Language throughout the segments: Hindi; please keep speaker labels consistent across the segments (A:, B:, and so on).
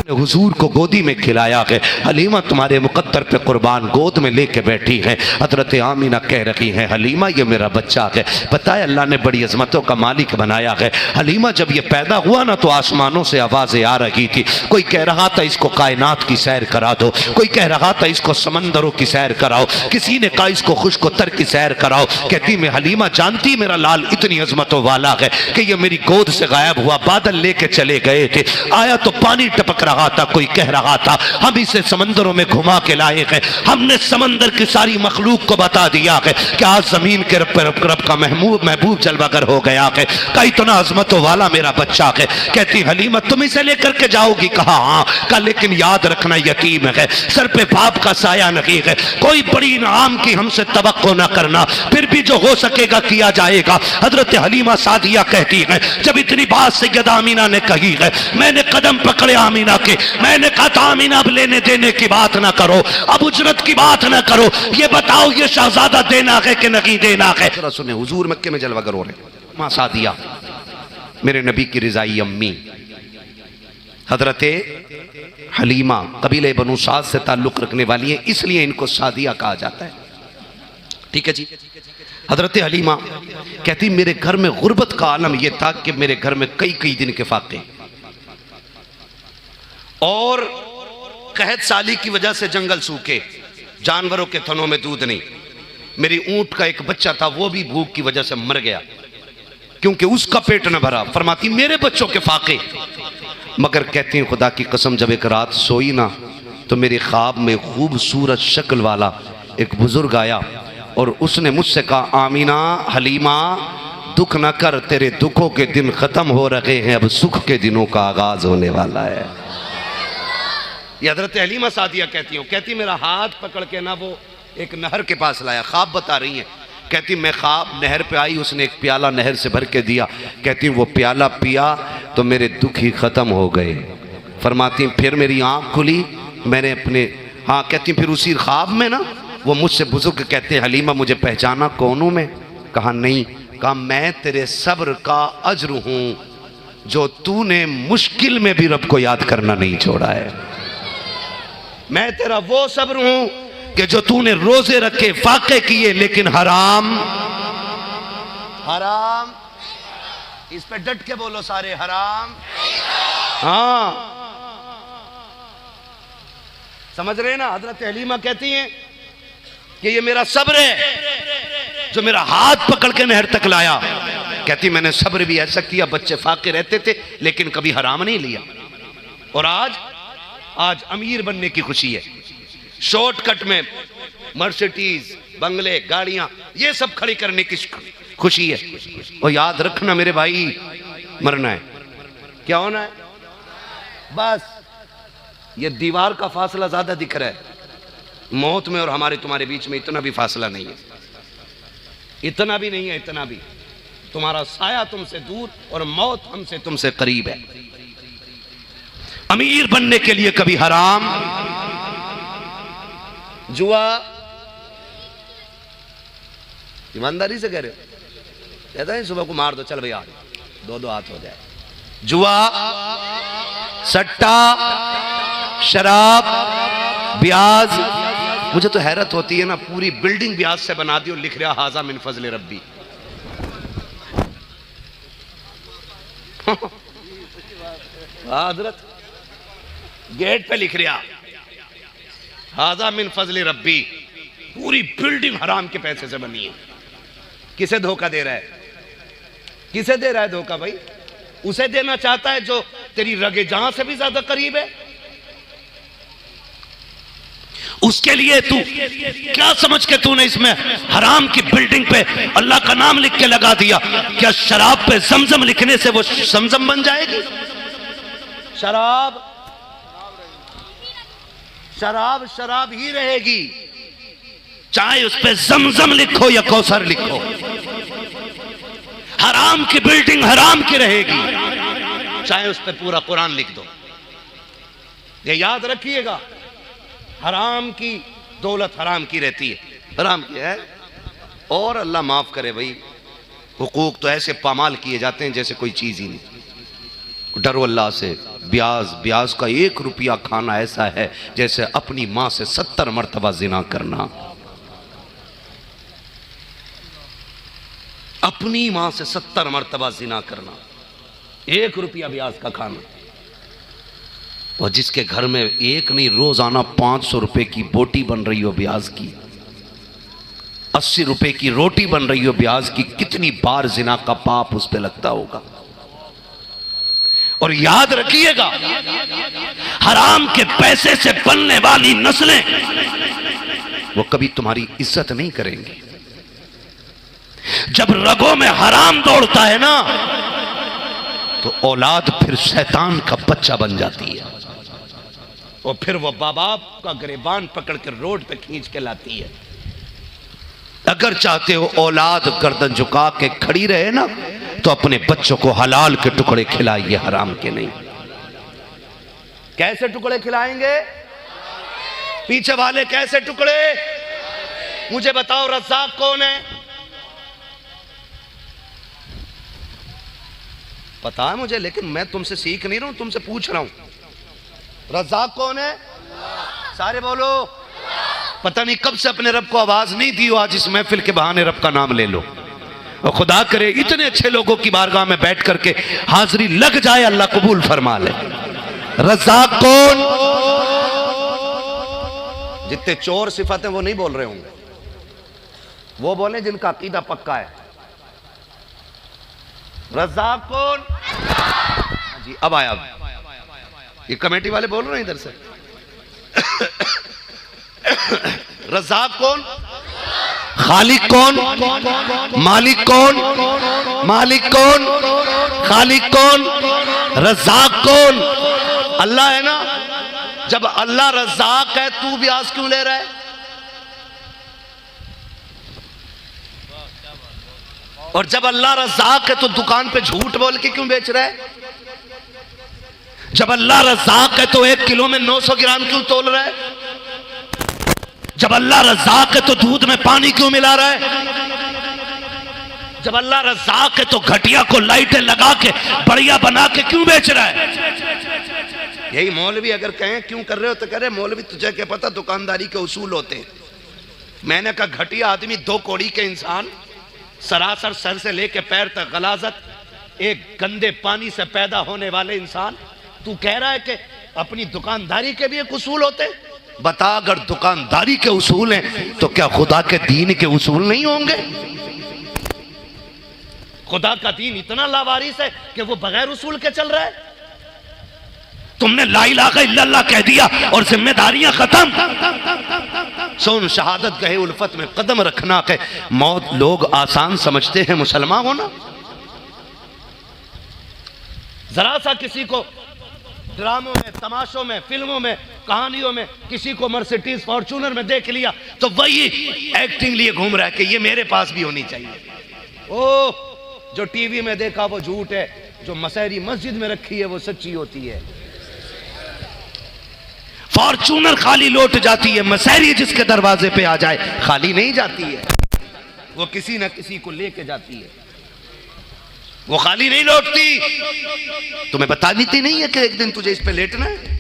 A: हुजूर को गोदी में खिलाया है। हलीमा तुम्हारे मुकद्दर पे कुर्बान गोद में लेके बैठी है। हजरत आमीना कह रही है हलीमा ये मेरा बच्चा है। पता है अल्लाह ने बड़ी अजमतों का मालिक बनाया है। हलीमा जब ये पैदा हुआ ना तो आसमानों से आवाज़ें आ रही थी। कोई कह रहा था इसको कायनात की सैर करा दो, कोई कह रहा था इसको समंदरों की सैर कराओ, किसी ने कहा इसको खुश्क-ओ-तर की सैर कराओ। कहती मैं हलीमा जानती मेरा लाल इतनी अजमतों वाला है कि ये मेरी गोद से गायब हुआ, बादल लेके चले गए थे, आया तो पानी टपक रहा था। कोई कह रहा था हम इसे समंदरों में घुमा के लाए हैं, हमने समंदर की सारी मखलूक को बता दिया है कि आज जमीन के रब का महबूब जलवागर हो गया है। कई तो ना अजमतों वाला मेरा बच्चा है। कहती हलीमा तुम इसे लेकर के जाओगी? कहा हाँ। कहा लेकिन याद रखना यतीम है, सर पे बाप का साया नहीं है, कोई बड़ी इनाम की हमसे तवक्को न करना, फिर भी जो हो सकेगा किया जाएगा। हजरत हलीमा सादिया कहती है जब इतनी बात सैयदा आमीना ने कही है मैंने कदम पकड़े आमीना के, मैंने कहा था आमीना अब लेने देने की बात ना करो, अब उजरत की बात ना करो, ये बताओ ये शहजादा देना है कि नहीं देना है। जरा सुने हुजूर मक्के में जलवागर हो रहे। मां सादिया मेरे नबी की रिजाई अम्मी हजरत हलीमा कबीले बनु साद से ताल्लुक रखने वाली है, इसलिए इनको सादिया कहा जाता है। ठीक है जी। हजरत हलीमा कहती मेरे घर में गुर्बत का आलम यह था कि मेरे घर में कई कई दिन के फाके और कहत साली की वजह से जंगल सूखे, जानवरों के थनों में दूध नहीं। मेरी ऊंट का एक बच्चा था वो भी भूख की वजह से मर गया क्योंकि उसका पेट न भरा। फरमाती मेरे बच्चों के फाके। मगर कहती हैं खुदा की कसम जब एक रात सोई ना तो मेरे ख्वाब में खूबसूरत शक्ल वाला एक बुजुर्ग आया और उसने मुझसे कहा आमीना हलीमा दुख न कर, तेरे दुखों के दिन खत्म हो रहे हैं, अब सुख के दिनों का आगाज होने वाला है। ये हजरत हलीमा सादिया कहती हूँ। कहती मेरा हाथ पकड़ के ना वो एक नहर के पास लाया, ख्वाब बता रही है। कहती मैं ख्वाब नहर पे आई, उसने एक प्याला नहर से भर के दिया। कहती वो प्याला पिया तो मेरे दुख ही खत्म हो गए। फरमाती फिर मेरी आंख खुली, मैंने अपने हाँ कहती फिर उसी ख्वाब में ना वो मुझसे बुजुर्ग कहते हलीमा मुझे पहचाना कौन हूँ मैं? कहा नहीं। कहा मैं तेरे सब्र का अज्र हूँ जो तूने मुश्किल में भी रब को याद करना नहीं छोड़ा है। मैं तेरा वो सब्र हूं कि जो तूने रोजे रखे फाके किए लेकिन हराम हराम, इस पे डट के बोलो सारे हराम। हाँ समझ रहे ना? हजरत हलीमा कहती हैं कि ये मेरा सब्र है जो मेरा हाथ पकड़ के नहर तक लाया। कहती मैंने सब्र भी ऐसा किया, बच्चे फाके रहते थे लेकिन कभी हराम नहीं लिया। और आज अमीर बनने की खुशी है, शॉर्टकट में मर्सिडीज बंगले गाड़ियां ये सब खड़ी करने की खुशी है। और याद रखना मेरे भाई मरना है, क्या होना है? बस ये दीवार का फासला ज्यादा दिख रहा है, मौत में और हमारे तुम्हारे बीच में इतना भी फासला नहीं है, इतना भी नहीं है, इतना भी तुम्हारा साया तुमसे दूर और मौत हमसे तुमसे करीब है। अमीर बनने के लिए कभी हराम जुआ, ईमानदारी से कह रहे हो? कहता है सुबह को मार दो, चल भैया दो दो हाथ हो जाए। जुआ, सट्टा, शराब, ब्याज। मुझे तो हैरत होती है ना, पूरी बिल्डिंग ब्याज से बना दी और लिख रहा हाजा मिन फजल रब्बी। हजरत गेट पे लिख रहा हाजा मिन फजल रब्बी, पूरी बिल्डिंग हराम के पैसे से बनी है। किसे धोखा दे रहा है? किसे दे रहा है धोखा भाई? उसे देना चाहता है जो तेरी रगे जहां से भी ज्यादा करीब है। उसके लिए तू क्या समझ के तूने इसमें हराम की बिल्डिंग पे अल्लाह का नाम लिख के लगा दिया? क्या शराब पे जमजम लिखने से वो जमजम बन जाएगी? शराब शराब शराब ही रहेगी, चाहे उस पे जमजम लिखो या कौसर लिखो। हराम की बिल्डिंग हराम की रहेगी, चाहे उस पे पूरा कुरान लिख दो। ये याद रखिएगा, हराम की दौलत हराम की रहती है, हराम की है। और अल्लाह माफ करे भाई, हुकूक तो ऐसे पामाल किए जाते हैं जैसे कोई चीज ही नहीं। डरो अल्लाह से। ब्याज, ब्याज का 1 रुपया खाना ऐसा है जैसे अपनी मां से 70 मरतबा जिना करना। अपनी मां से 70 मरतबा जिना करना, 1 रुपया ब्याज का खाना। और जिसके घर में एक नहीं, रोजाना 500 रुपए की बोटी बन रही हो ब्याज की, 80 रुपए की रोटी बन रही हो ब्याज की, कितनी बार जिना का पाप उस पे लगता होगा। और याद रखिएगा, हराम के पैसे से पलने वाली नस्लें वो कभी तुम्हारी इज्जत नहीं करेंगी। जब रगों में हराम दौड़ता है ना, तो औलाद फिर शैतान का बच्चा बन जाती है, और फिर वो बाप का गिरबान पकड़ कर रोड पे खींच के लाती है। अगर चाहते हो औलाद गर्दन झुका के खड़ी रहे ना, तो अपने बच्चों को हलाल के टुकड़े खिलाइए, हराम के नहीं। कैसे टुकड़े खिलाएंगे? पीछे वाले कैसे टुकड़े? मुझे बताओ, रज़्ज़ाक़ कौन है? पता है मुझे, लेकिन मैं तुमसे सीख नहीं रहा हूं, तुमसे पूछ रहा हूं। रज़्ज़ाक़ कौन है? सारे बोलो। पता नहीं कब से अपने रब को आवाज नहीं दी हो, आज इस महफिल के बहाने रब का नाम ले लो। और खुदा करे इतने अच्छे लोगों की बारगाह में बैठ करके हाजिरी लग जाए, अल्लाह कबूल फरमा ले। रज़्ज़ाक़ कौन? जितने चोर सिफत हैं वो नहीं बोल रहे होंगे, वो बोले जिनका अकीदा पक्का है। रज़्ज़ाक़ कौन? जी अब आया, ये कमेटी वाले बोल रहे हैं इधर से। रज़्ज़ाक़ कौन? खालिक कौन? मालिक कौन? मालिक कौन? खालिक कौन? रज़्ज़ाक़ कौन? अल्लाह है ना। जब अल्लाह रज़्ज़ाक़ है, तू ब्याज क्यों ले रहा है? और जब अल्लाह रज़्ज़ाक़ है तो दुकान पे झूठ बोल के क्यों बेच रहा है? जब अल्लाह रज़्ज़ाक़ है तो 1 किलो में 900 ग्राम क्यों तोल रहा है? जब अल्लाह रज़्ज़ाक़ है तो दूध में पानी क्यों मिला रहा है? जब अल्लाह रज़्ज़ाक़ है तो घटिया को लाइटें लगा के बढ़िया बना के क्यों बेच रहा है? यही मौलवी अगर कहें क्यों कर रहे हो, तो कह रहे मौलवी तुझे क्या पता दुकानदारी के उसूल होते हैं। मैंने कहा घटिया आदमी, 2 कौड़ी के इंसान, सरासर सर से लेके पैर तक गलाजत, एक गंदे पानी से पैदा होने वाले इंसान, तू कह रहा है कि अपनी दुकानदारी के भी एक उसूल होते? बता, अगर दुकानदारी के उसूल हैं तो क्या खुदा के दीन के उसूल नहीं होंगे? खुदा का दीन इतना लावारिस है कि वो बगैर उसूल के चल रहा है। तुमने ला इलाहा इल्लल्लाह कह दिया और जिम्मेदारियां खत्म। सुन, शहादत गहे उल्फत में कदम रखना के मौत लोग आसान समझते हैं मुसलमान होना। जरा सा किसी को ड्रामों में, तमाशों में, फिल्मों में, कहानियों में किसी को मर्सिडीज फॉर्च्यूनर में देख लिया तो वही एक्टिंग लिए घूम रहा है कि ये मेरे पास भी होनी चाहिए। ओह, जो टीवी में देखा वो झूठ है, जो मसहरी मस्जिद में रखी है वो सच्ची होती है। फॉर्च्यूनर खाली लौट जाती है, मसहरी जिसके दरवाजे पे आ जाए खाली नहीं जाती है, वो किसी ना किसी को लेके जाती है, वो खाली नहीं लौटती। तुम्हें बता देती नहीं है कि एक दिन तुझे इस पे लेटना है?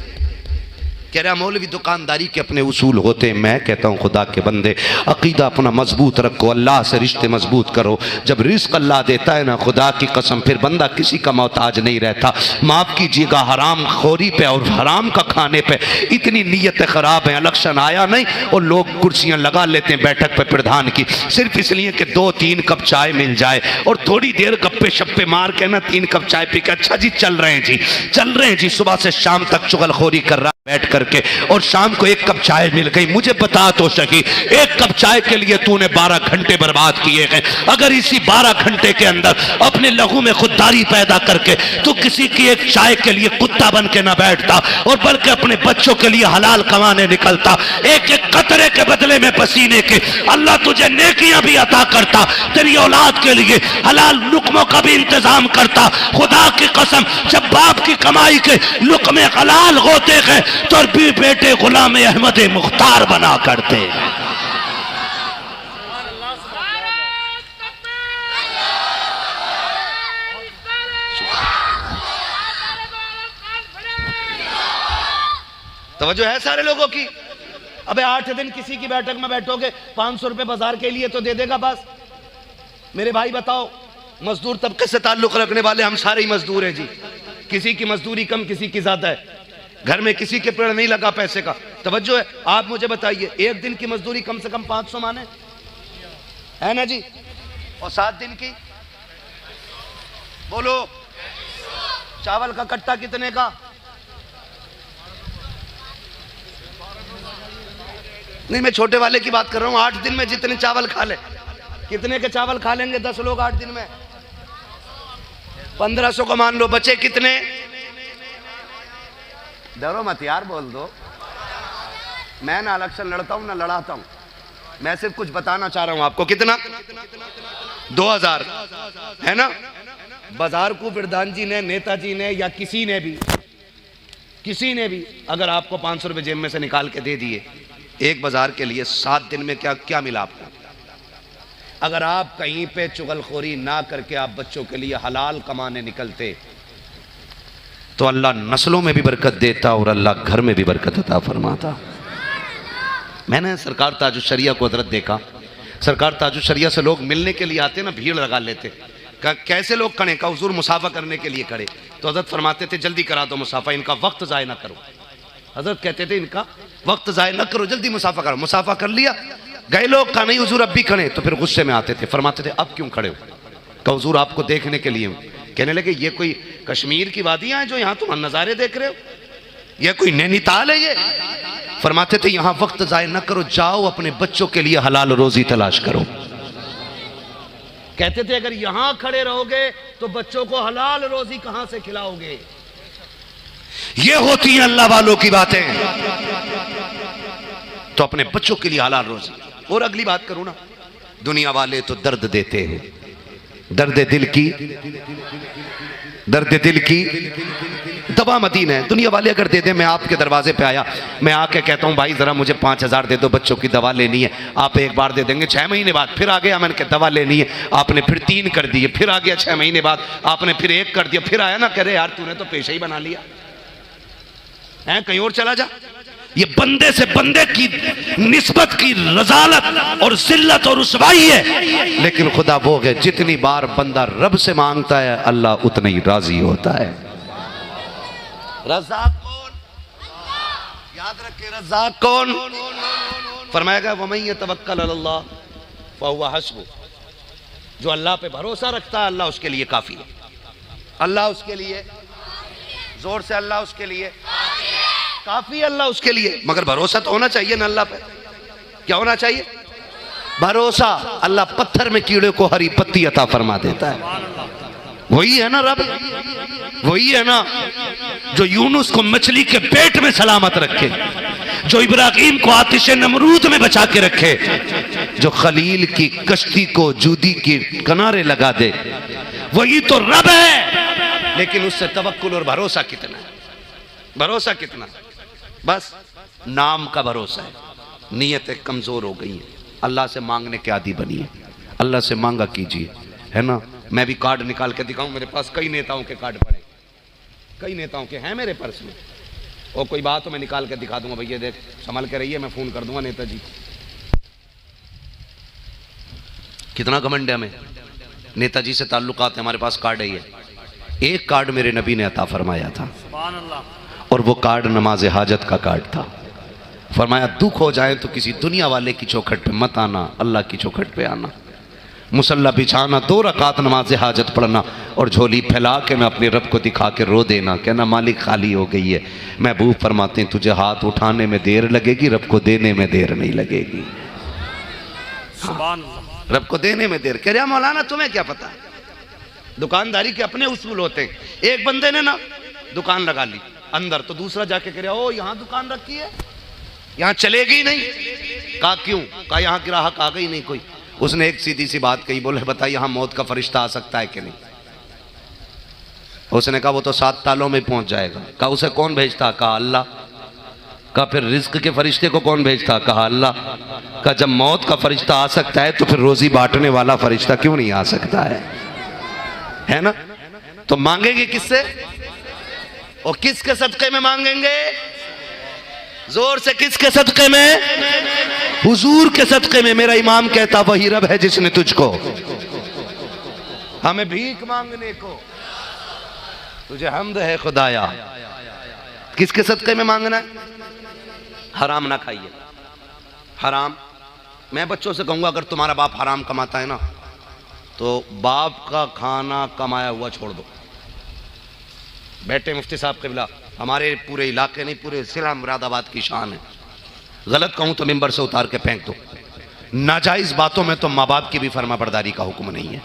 A: कह रहा मौलवी दुकानदारी के अपने उसूल होते हैं। मैं कहता हूँ खुदा के बंदे, अकीदा अपना मजबूत रखो, अल्लाह से रिश्ते मजबूत करो। जब रिस्क अल्लाह देता है ना, खुदा की कसम, फिर बंदा किसी का मोहताज नहीं रहता। माफ़ कीजिएगा, हराम खोरी पे और हराम का खाने पे इतनी नीयतें ख़राब हैं। इलेक्शन आया नहीं और लोग कुर्सियाँ लगा लेते हैं बैठक पे प्रधान की, सिर्फ इसलिए कि 2-3 कप चाय मिल जाए और थोड़ी देर गप्पे शप्पे मार के ना 3 कप चाय पी के, अच्छा जी चल रहे हैं जी, चल रहे हैं जी, सुबह से शाम तक चुगलखोरी कर रहा बैठ करके, और शाम को 1 कप चाय मिल गई। मुझे बता तो सही, 1 कप चाय के लिए तूने 12 घंटे बर्बाद किए हैं। अगर इसी 12 घंटे के अंदर अपने लहू में खुददारी पैदा करके तू किसी की एक चाय के लिए कुत्ता बन के ना बैठता, और बल्कि अपने बच्चों के लिए हलाल कमाने निकलता, एक एक कतरे के बदले में पसीने के अल्लाह तुझे नेकियां भी अता करता, तेरी औलाद के लिए हलाल लुकमों का भी इंतजाम करता। खुदा की कसम, जब बाप की कमाई के लुकमे हलाल होते हैं तो भी बेटे गुलाम अहमद मुख्तार बना करते हैं। तवज्जो है सारे लोगों की? अबे 8 दिन किसी की बैठक में बैठोगे, 500 रुपए बाजार के लिए तो दे देगा बस। मेरे भाई बताओ, मजदूर तबके से ताल्लुक रखने वाले हम सारे ही मजदूर हैं जी। किसी की मजदूरी कम, किसी की ज्यादा है। घर में किसी के पेड़ नहीं लगा पैसे का। तवज्जो है? आप मुझे बताइए, एक दिन की मजदूरी कम से कम 500 माने, है ना जी? और 7 दिन की बोलो, चावल का कट्टा कितने का? नहीं, मैं छोटे वाले की बात कर रहा हूं। 8 दिन में जितने चावल खा ले, कितने के चावल खा लेंगे 10 लोग 8 दिन में? 1500 को मान लो, बचे कितने? डरो मत यार, बोल दो। मैं ना इलेक्शन लड़ता हूं ना लड़ाता हूं, मैं सिर्फ कुछ बताना चाह रहा हूं आपको। कितना? 2000, है ना? बाजार को प्रधान जी ने, नेताजी ने या किसी ने भी अगर आपको 500 रुपए जेब में से निकाल के दे दिए एक बाजार के लिए, 7 दिन में क्या क्या मिला आपको? अगर आप कहीं पे चुगलखोरी ना करके आप बच्चों के लिए हलाल कमाने निकलते तो अल्लाह नस्लों में भी बरकत देता और अल्लाह घर में भी बरकत अता फरमाता। मैंने सरकार ताजुश-शरिया को हजरत देखा। सरकार ताजुश-शरिया से लोग मिलने के लिए आते ना, भीड़ लगा लेते। कैसे लोग खड़े? का हुजूर मुसाफा करने के लिए खड़े। तो हजरत फरमाते थे जल्दी करा दो मुसाफा, इनका वक्त ज़ाय ना करो। हजरत कहते थे इनका वक्त ज़ाय ना करो, जल्दी मुसाफा करो। मुसाफा कर लिया, गए लोग, कहा नहीं हुजूर अब भी खड़े। तो फिर गुस्से में आते थे, फरमाते थे अब क्यों खड़े हो? कहा हुजूर आपको देखने के लिए। कहने लगे ये कोई कश्मीर की वादियां हैं जो यहाँ तुम नज़ारे देख रहे हो? ये कोई नैनीताल है ये? फरमाते थे यहाँ वक्त ज़ाय न करो, जाओ अपने बच्चों के लिए हलाल रोजी तलाश करो। कहते थे अगर यहाँ खड़े रहोगे तो बच्चों को हलाल रोजी कहां से खिलाओगे? ये होती हैं अल्लाह वालों की बातें। तो अपने बच्चों के लिए हलाल रोजी। और अगली बात करूं ना, दुनिया वाले तो दर्द देते हैं, दर्द दिल की दवा मदीन है। दुनिया वाले अगर दे दे, मैं आपके दरवाजे पे आया, मैं आके कहता हूँ भाई जरा मुझे 5000 दे दो, बच्चों की दवा लेनी है। आप एक बार दे देंगे, 6 महीने बाद फिर आ गया, मैंने कहा दवा लेनी है, आपने फिर 3 कर दिए, फिर आ गया 6 महीने बाद आपने फिर 1 कर दिया, फिर आया ना, कह रहे यार तूने तो पेशा ही बना लिया है, कहीं और चला जा। ये बंदे से बंदे की निस्बत की रजालत और जिल्लत और रुसवाई है। लेकिन खुदा वो है जितनी बार बंदा रब से मांगता है अल्लाह उतना ही राजी होता है। रज़ाक कौन? याद रखे, रज़ाक कौन? फरमाएगा वमन यतवक्कल अलल्लाह फहुवा हस्बुह। जो अल्लाह पे भरोसा रखता है अल्लाह उसके लिए काफी है। अल्लाह उसके लिए, जोर से अल्लाह उसके लिए काफी, अल्लाह उसके लिए। मगर भरोसा तो होना चाहिए ना अल्लाह पे। क्या होना चाहिए? भरोसा। अल्लाह पत्थर में कीड़े को हरी पत्ती अता फरमा देता है। वही है ना रब, वही है ना जो यूनुस को मछली के पेट में सलामत रखे, जो इब्राहीम को आतिश नमरूद में बचा के रखे, जो खलील की कश्ती को जूदी के किनारे लगा दे, वही तो रब है। लेकिन उससे तवक्कुल और भरोसा कितना है? भरोसा कितना? बस नाम का भरोसा है। नीयतें कमजोर हो गई हैं, अल्लाह से मांगने के आदी बनी है। अल्लाह से मांगा कीजिए, है ना। मैं भी कार्ड निकाल के दिखाऊं, मेरे पास कई नेताओं के कार्ड पड़े, कई नेताओं के हैं मेरे पर्स में। और कोई बात तो मैं निकाल के दिखा दूंगा, भैया देख संभल के रहिए, मैं फोन कर दूंगा नेताजी। कितना घमंड है हमें, नेताजी से ताल्लुकात है, हमारे पास कार्ड है। ये एक कार्ड मेरे नबी ने अता फरमाया था, और वो कार्ड नमाज हाजत का कार्ड था। फरमाया दुख हो जाए तो किसी दुनिया वाले की चौखट पे मत आना, अल्लाह की चौखट पे आना। मुसल्ला बिछाना, 2 रकात नमाज हाजत पढ़ना, और झोली फैला के मैं अपने रब को दिखा के रो देना, कहना मालिक खाली हो गई है। महबूब फरमाते हैं तुझे हाथ उठाने में देर लगेगी, रब को देने में देर नहीं लगेगी। हाँ, रब को देने में देर। कह रहा मौलाना तुम्हें क्या पता, दुकानदारी के अपने उसूल होते हैं। एक बंदे ने ना दुकान लगा ली अंदर, तो दूसरा जाके कह रहा ओ यहाँ दुकान रखी है, यहाँ चलेगी नहीं। कहा क्यों? कहा यहाँ ग्राहक आ गई नहीं कोई। उसने एक सीधी सी बात कही, बोले बताइए यहाँ मौत का फरिश्ता आ सकता है कि नहीं? उसने कहा वो तो 7 तालों में पहुंच जाएगा। कहा उसे कौन भेजता? कहा अल्लाह। कहा फिर रिज्क के फरिश्ते को कौन भेजता? कहा अल्लाह। कहा जब मौत का फरिश्ता आ सकता है तो फिर रोजी बांटने वाला फरिश्ता क्यों नहीं आ सकता है ना। तो मांगेंगे किससे और किसके सदक़े में मांगेंगे? जोर से किसके सदक़े में? हुजूर के सदक़े में। मेरा इमाम कहता वही रब है जिसने तुझको हमें भीख मांगने को, तुझे हम्द है खुदाया। किसके सदक़े में मांगना है? हराम ना खाइए। हराम, मैं बच्चों से कहूंगा अगर तुम्हारा बाप हराम कमाता है ना तो बाप का खाना कमाया हुआ छोड़ दो। बैठे मुफ्ती साहब क़िबला, हमारे पूरे इलाके नहीं पूरे जिला मुरादाबाद की शान है। गलत कहूं तो मिंबर से उतार के फेंक दो। नाजायज बातों में तो माँ बाप की भी फर्मा बरदारी का हुक्म नहीं है।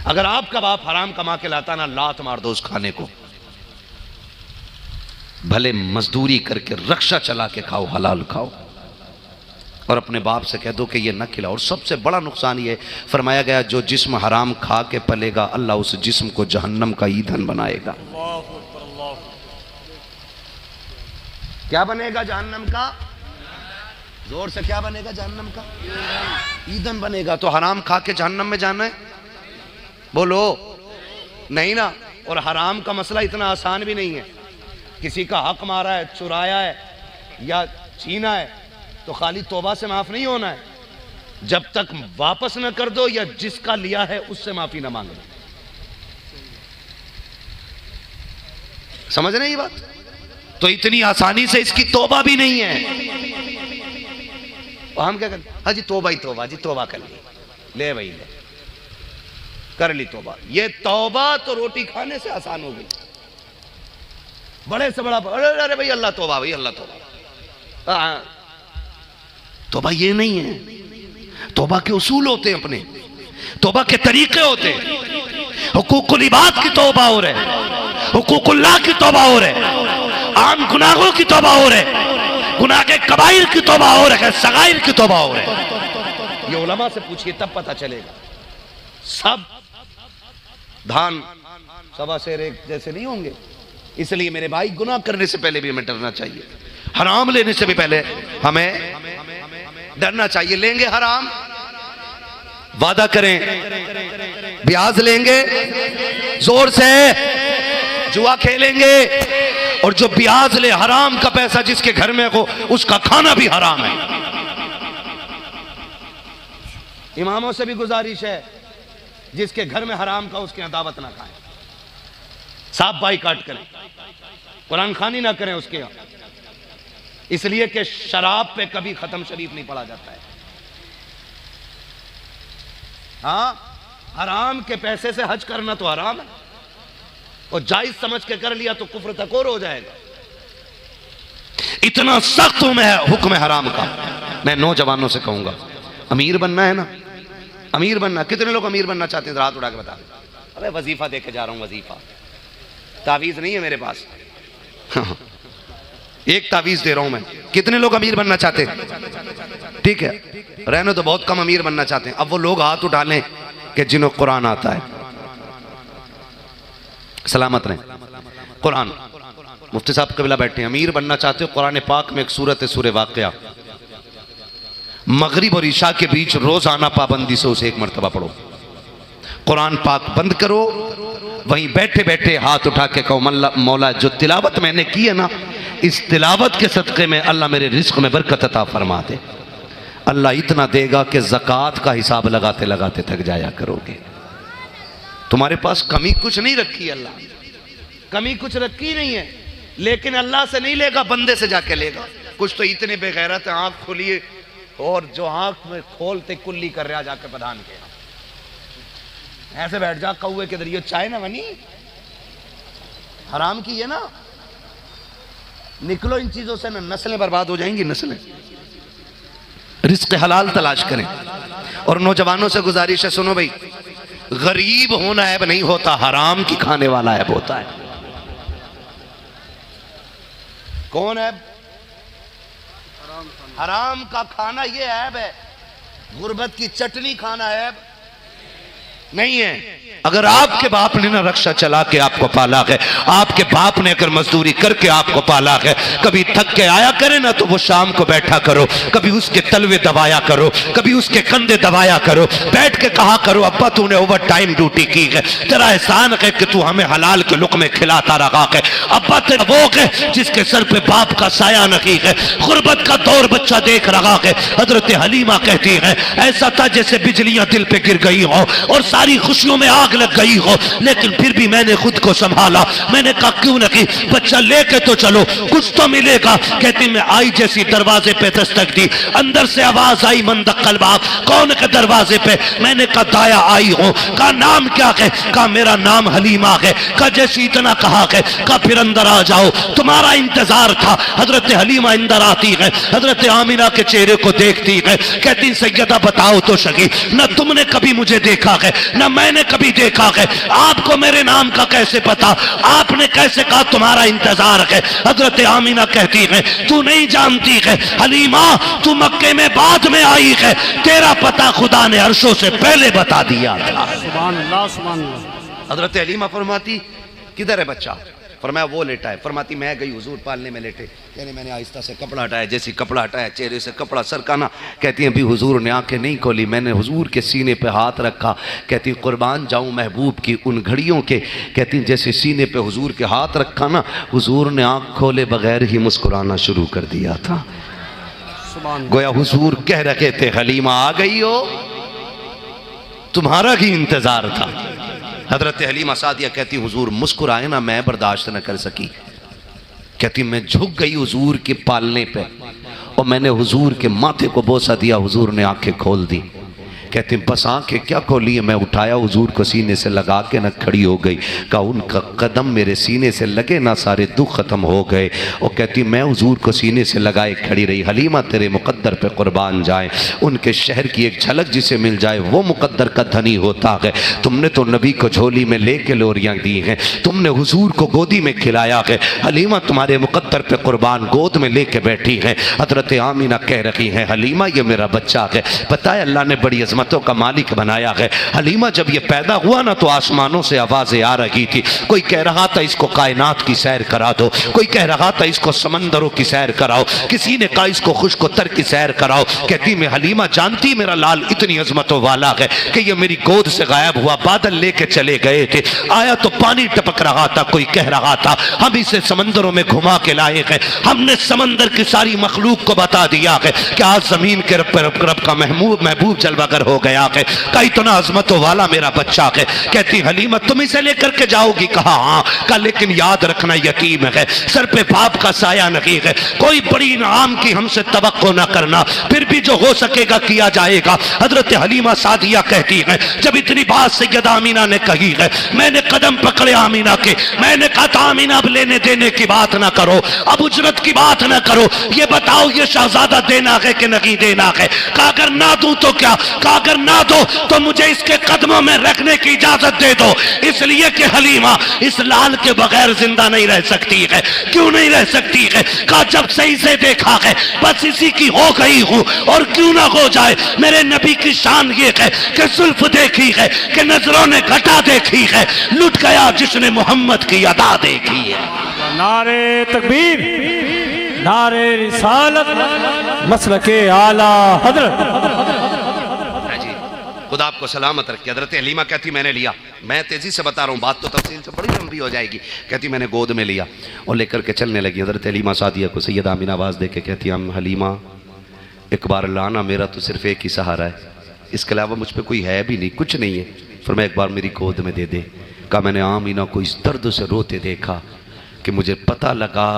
A: अगर आपका बाप हराम कमा के लाता ना, लात मार दो उस खाने को। भले मजदूरी करके रक्षा चला के खाओ, हलाल खाओ, और अपने बाप से कह दो कि ये न खिलाओ। और सबसे बड़ा नुकसान ये फरमाया गया, जो जिस्म हराम खा के पलेगा अल्लाह उस जिस्म को जहन्नम का ईंधन बनाएगा। क्या बनेगा जहन्नम का? जोर से क्या बनेगा जहन्नम का? ईंधन बनेगा। तो हराम खा के जहन्नम में जाना है? बोलो नहीं ना। और हराम का मसला इतना आसान भी नहीं है। किसी का हक मारा है, चुराया है या छीना है तो खाली तौबा से माफ नहीं होना है, जब तक वापस न कर दो या जिसका लिया है उससे माफी ना मांग लो। समझ रहे ये बात? तो इतनी आसानी से इसकी तौबा भी नहीं है। और हम क्या करें? हाँ जी तौबा ही तौबा, जी तौबा कर ली, ले भाई ले कर ली तौबा। ये तौबा तो रोटी खाने से आसान हो गई। बड़े से बड़ा अरे भाई अल्लाह तौबा, भाई अल्लाह तौबा। तौबा ये नहीं है। तौबा के उसूल होते हैं, अपने तौबा के तरीके होते हैं। हुकूकुल इबाद की तौबा हो रहे, हुकूकुल्लाह की तौबा हो रहे, आम गुनाहों की तौबा हो रहे, गुनाह के कबाइर की तौबा हो रहे, सगाइर की तौबा हो रहे। ये उलमा से पूछिए तब पता चलेगा। सब धान सवा शेर एक जैसे नहीं होंगे। इसलिए मेरे भाई गुनाह करने से पहले भी हमें डरना चाहिए। हराम लेने से भी पहले हमें डरना चाहिए। लेंगे हराम, वादा करें ब्याज लेंगे, जोर से जुआ खेलेंगे, और जो ब्याज ले हराम का पैसा जिसके घर में हो उसका खाना भी हराम है। इमामों से भी गुजारिश है, जिसके घर में हराम का उसके यहाँ दावत ना खाएं, साफ बाइकाट करें, कुरान खानी ना करें उसके यहाँ। इसलिए कि शराब पे कभी खत्म शरीफ नहीं पढ़ा जाता है। हाँ, हराम के पैसे से हज करना तो हराम है, और जायज समझ के कर लिया तो कुफ्र तक और हो जाएगा। इतना सख्त हुक्म है हराम का। मैं नौजवानों से कहूंगा, अमीर बनना है ना, अमीर बनना। कितने लोग अमीर बनना चाहते हैं? रात उड़ा के बता। अरे वजीफा देके जा रहा हूं, वजीफा, तावीज नहीं है मेरे पास। एक तावीज दे रहा हूं मैं। कितने लोग अमीर बनना चाहते हैं? ठीक है, रहने तो बहुत कम अमीर बनना चाहते हैं। अब वो लोग हाथ उठा लें कि जिन्हें कुरान आता है, सलामत रहे। कुरान, मुफ्ती साहब क़िबला बैठे हैं। अमीर बनना चाहते हो? कुरान पाक में एक सूरत है, सूरह वाक़िया, मगरिब और ईशा के बीच रोजाना पाबंदी से उसे एक मरतबा पढ़ो। कुरान पाक बंद करो, वहीं बैठे बैठे हाथ उठा के कहो मौला जो तिलावत मैंने की है ना, इस तिलावत के सदक़े में अल्लाह मेरे रिज़्क़ में बरकत अता फरमा दे। अल्लाह इतना देगा कि ज़कात का हिसाब लगाते लगाते थक जाया करोगे। तुम्हारे पास कमी कुछ नहीं रखी, अल्लाह कमी कुछ रखी नहीं है, लेकिन अल्लाह से नहीं लेगा, बंदे से जाके लेगा। कुछ तो इतने बेगैरत हैं, आँख खोलिए और जो आँख में खोलते कुल्ली कर रहा जाके प्रधान के ऐसे बैठ जा कौए के दरियो चाय ना बनी। हराम की है ना, निकलो इन चीजों से ना, नस्लें बर्बाद हो जाएंगी, नस्लें। रिज़्क़ हलाल तलाश करें। और नौजवानों से गुजारिश है, सुनो भाई, गरीब होना ऐब नहीं होता, हराम की खाने वाला ऐब होता है। कौन ऐब? हराम का खाना ये ऐब है। गुर्बत की चटनी खाना ऐब नहीं है। अगर आपके बाप ने ना रक्षा चला के आपको पाला है, आपके बाप ने अगर मजदूरी करके आपको पाला है, कभी थक के आया करे ना तो वो शाम को बैठा करो, कभी उसके तलवे दबाया करो, कभी उसके कंधे दबाया करो, बैठ के कहा करो अब्बा तूने ओवर टाइम ड्यूटी की है, तेरा एहसान है कि तू हमें हलाल के लुक़्मे खिलाता रहा है। अब्बा तेरा वो है जिसके सर पे बाप का साया नहीं है, गुर्बत का दौर बच्चा देख रहा है। हजरत हलीमा कहती है ऐसा था जैसे बिजलियां दिल पे गिर गई हो और सारी खुशियों में आग लग गई हो, लेकिन फिर भी मैंने खुद को संभाला। मैंने कहा क्यों नहीं, बच्चा लेके तो चलो, कुछ तो मिलेगा। कहती मैं आई जैसी दरवाजे पे दस्तक दी, अंदर से आवाज आई मंदक्कल बाप, कौन के दरवाजे पे? मैंने कहा दाया आई हूं। कहा नाम क्या है? कहा मेरा नाम हलीमा है। कहा जैसी इतना कहा है, कहा फिर अंदर आ जाओ, तुम्हारा इंतजार था। हजरत हलीमा अंदर आती है, हजरत आमिना के चेहरे को देखती है, कहती सैयदा बताओ तो सही, न तुमने कभी मुझे देखा है न मैंने कभी देखा है, आपको मेरे नाम का कैसे पता, आपने कैसे कहा तुम्हारा इंतजार है? हजरत आमिना कहती है तू नहीं जानती है हलीमा, तू मक्के में बाद में आई है, तेरा पता खुदा ने अर्शों से पहले बता दिया था।
B: सुभान अल्लाह, सुभान अल्लाह।
A: हजरत हलीमा फरमाती किधर है बच्चा? फरमाया वो लेटा है। फरमाती मैं गई हुजूर पालने में लेटे, यानी मैंने आहिस्ता से कपड़ा हटाया, जैसी कपड़ा हटाया चेहरे से कपड़ा सरकाना। कहती हैं अभी हुजूर ने आंखें नहीं खोली, मैंने हुजूर के सीने पे हाथ रखा। कहती कुर्बान जाऊं महबूब की उन घड़ियों के, कहती जैसे सीने पे हुजूर के हाथ रखा ना, हुजूर ने आंख खोले बगैर ही मुस्कुराना शुरू कर दिया था। गोया हुजूर कह रखे थे हलीमा आ गई हो, तुम्हारा ही इंतजार था। हजरत हलीमा सादिया कहती हुजूर मुस्कुराए ना, मैं बर्दाश्त न कर सकी। कहती मैं झुक गई हुजूर के पालने पे और मैंने हुजूर के माथे को बोसा दिया, हुजूर ने आंखें खोल दी। कहती बस आंखें क्या खोली है, मैं उठाया हुजूर को सीने से लगा के ना खड़ी हो गई। कहा उनका कदम मेरे सीने से लगे ना सारे दुख खत्म हो गए। और कहती मैं हुजूर को सीने से लगाए खड़ी रही। हलीमा तेरे मुकद्दर पे कुर्बान जाए, उनके शहर की एक झलक जिसे मिल जाए वो मुकद्दर का धनी होता है। तुमने तो नबी को झोली में लेके लोरियां दी हैं, तुमने हुजूर को गोदी में खिलाया है। हलीमा तुम्हारे मुकद्दर पे कुर्बान गोद में लेके बैठी है। हजरत आमिना कह रही है हलीमा ये मेरा बच्चा है, पता है अल्लाह ने बड़ी अजमतों का मालिक बनाया है। हलीमा जब ये पैदा हुआ ना तो आसमानों से आवाजें आ रही थी, कोई कह रहा था इसको कायनात की सैर करा दो, कोई कह रहा था इसको समंदरों की सैर कराओ, किसी ने कहा इसको खुश्क-ओ-तर की सैर कराओ। कहती मैं हलीमा जानती मेरा लाल इतनी अजमतों वाला है कि ये मेरी गोद से गायब हुआ, बादल लेके चले गए थे, आया तो पानी टपक रहा था, कोई कह रहा था हम इसे समंदरों में घुमा के लाए हैं, हमने समंदर की सारी मखलूक को बता दिया है कि आज जमीन के रब का महबूब जलवागर हो गया है, कई तो ना अजमतों वाला मेरा बच्चा है। कहती हलीमा तुम इसे लेकर के जाओगी? कहा हाँ। कहा लेकिन याद रखना यतीम है, सर पे बाप का साया नहीं है, कोई बड़ी इनाम की हमसे तवक्को ना करना, फिर भी जो हो सकेगा किया जाएगा। हजरत हलीमा सादिया कहती है जब इतनी बात सैयदा आमिना ने कही है, मैंने कदम पकड़े आमिना के, मैंने कहा था आमिना अब लेने देने की बात ना करो, अब उजरत की बात ना करो, ये बताओ ये शहजादा देना है कि नहीं देना है? कहा अगर ना दूं तो क्या? कहा अगर ना दो तो मुझे इसके कदमों में रखने की इजाजत दे दो, इसलिए कि हलीमा इस लाल के बगैर जिंदा नहीं रह सकती है। क्यों नहीं रह सकती है? कहा जब सही से देखा है बस इसी की हो गई हूं, और क्यों ना हो जाए। मेरे नबी की शान ये है कि जुल्फ देखी है, कि नजरों ने घटा देखी है, लुट गया जिसने मोहम्मद की अदा देखी है।
B: नारे तकबीर, नारे रिसालत, मसलके आला हजरत।
A: खुदा आपको सलामत रखे। हजरत हलीमा कहती मैंने लिया, मैं तेजी से बता रहा हूँ, बात तो तफसील से बड़ी लंबी हो जाएगी। कहती मैंने गोद में लिया और लेकर के चलने लगी। हजरत हलीमा सादिया को सैयदा आमिना आवाज़ दे के कहती हम हलीमा एक बार लाना, मेरा तो सिर्फ एक ही सहारा है, इसके अलावा मुझ पर कोई है भी नहीं, कुछ नहीं है, फिर मैं एक बार मेरी गोद में दे दे। कहा मैंने आमिना को इस दर्द से रोते देखा कि मुझे पता लगा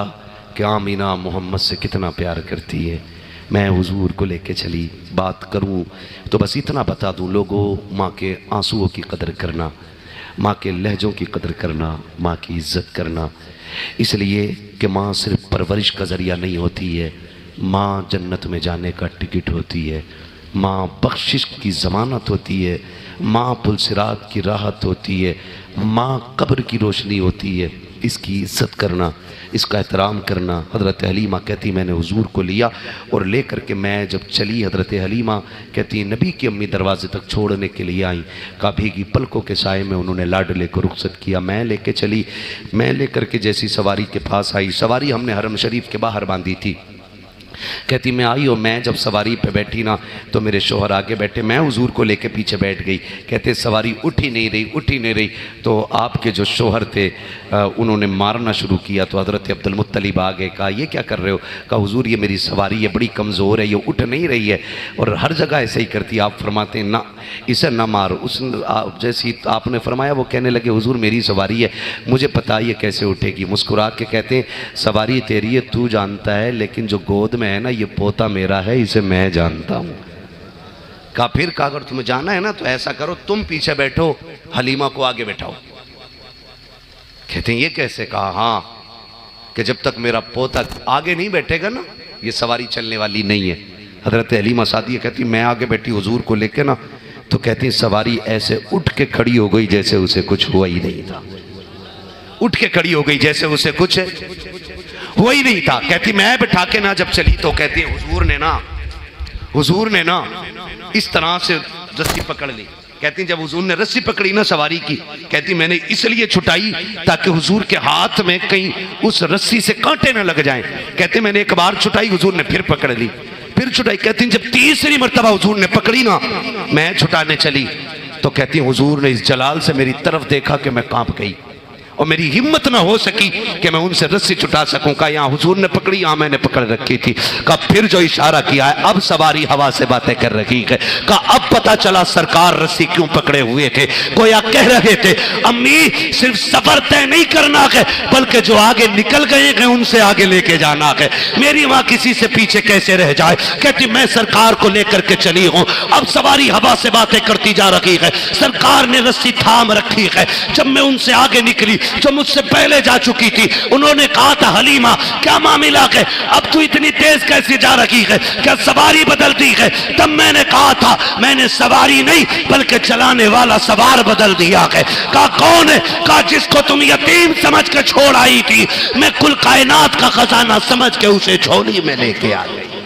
A: कि आमिना मोहम्मद से कितना प्यार करती है। मैं हुजूर को लेके चली, बात करूं तो बस इतना बता दूं लोगों, माँ के आंसुओं की कदर करना, माँ के लहजों की कदर करना, माँ की इज़्ज़त करना, इसलिए कि माँ सिर्फ परवरिश का ज़रिया नहीं होती है, माँ जन्नत में जाने का टिकट होती है, माँ बख्शिश की ज़मानत होती है, माँ पुलसिरात की राहत होती है, माँ कब्र की रोशनी होती है। इसकी इज्जत करना, इसका एहतराम करना। हज़रत हलीमा कहती मैंने हुजूर को लिया और ले करके मैं जब चली, हज़रत हलीमा कहती नबी की अम्मी दरवाजे तक छोड़ने के लिए आई। का भीगी पलकों के साए में उन्होंने लाडले को रुखसत किया। मैं लेके चली, मैं लेकर के जैसी सवारी के पास आई, सवारी हमने हरम शरीफ के बाहर बांधी थी। कहती मैं आई और मैं जब सवारी पे बैठी ना तो मेरे शोहर आगे बैठे, मैं हुजूर को लेके पीछे बैठ गई। कहते सवारी उठ ही नहीं रही। तो आपके जो शोहर थे उन्होंने मारना शुरू किया। तो हज़रत अब्दुल मुत्तलिब आ गए, कहा ये क्या कर रहे हो? कहा हुजूर ये मेरी सवारी है, बड़ी कमज़ोर है, ये उठ नहीं रही है और हर जगह ऐसे ही करती है। आप फरमाते हैं ना इसे ना मारो। उस जैसी आपने फरमाया वो कहने लगे हुजूर मेरी सवारी है, मुझे पता है ये कैसे उठेगी। मुस्कुरा के कहते हैं सवारी तेरी है, तू जानता है, लेकिन जो गोद में है ना ये पोता मेरा है, इसे मैं जानता हूँ। कहा फिर कहा अगर तुम्हें जाना है ना तो ऐसा करो तुम पीछे बैठो, हलीमा को आगे बैठाओ। कहते हैं ये कैसे? कहा हाँ कि जब तक मेरा पोता आगे नहीं बैठेगा ना ये सवारी चलने वाली नहीं है। हजरत हलीमा सादिया कहती मैं आगे बैठी हुजूर को लेके ना, तो कहती सवारी ऐसे उठ के खड़ी हो गई जैसे उसे कुछ हुआ ही नहीं था। उठ के खड़ी हो गई जैसे उसे कुछ हुआ ही नहीं था। कहती मैं बैठा के ना जब चली तो कहती हुजूर ने ना इस तरह से रस्सी पकड़ ली। कहती जब हुजूर ने रस्सी पकड़ी ना सवारी की, कहती मैंने इसलिए छुटाई ताकि हुजूर के हाथ में कहीं उस रस्सी से कांटे ना लग जाएं। कहते मैंने एक बार छुटाई, हुजूर ने फिर पकड़ ली, फिर छुटाई। कहती जब तीसरी मर्तबा हुजूर ने पकड़ी ना मैं छुटाने चली तो कहती हुजूर ने इस जलाल से मेरी तरफ देखा कि मैं कांप गई और मेरी हिम्मत ना हो सकी कि मैं उनसे रस्सी छुटा सकूं। का यहाँ हुजूर ने पकड़ी, यहाँ मैंने पकड़ रखी थी। का फिर जो इशारा किया है अब सवारी हवा से बातें कर रही है। का अब पता चला सरकार रस्सी क्यों पकड़े हुए थे। गोया कह रहे थे अम्मी सिर्फ सफर तय नहीं करना है बल्कि जो आगे निकल गए हैं उनसे आगे लेके जाना है। मेरी माँ किसी से पीछे कैसे रह जाए। कहती मैं सरकार को लेकर के चली हूँ। अब सवारी हवा से बातें करती जा रही है, सरकार ने रस्सी थाम रखी है। जब मैं उनसे आगे निकली जो मुझसे पहले जा चुकी थी उन्होंने कहा था हलीमा क्या मामला है, अब तू इतनी तेज कैसे जा रही है, क्या सवारी बदल दी है? तब मैंने कहा था मैंने सवारी नहीं बल्कि चलाने वाला सवार बदल दिया है। कहा कौन है? कहा जिसको तुम यतीम समझ के छोड़ आई थी मैं कुल कायनात का खजाना समझ के उसे झोली में लेके आ गई।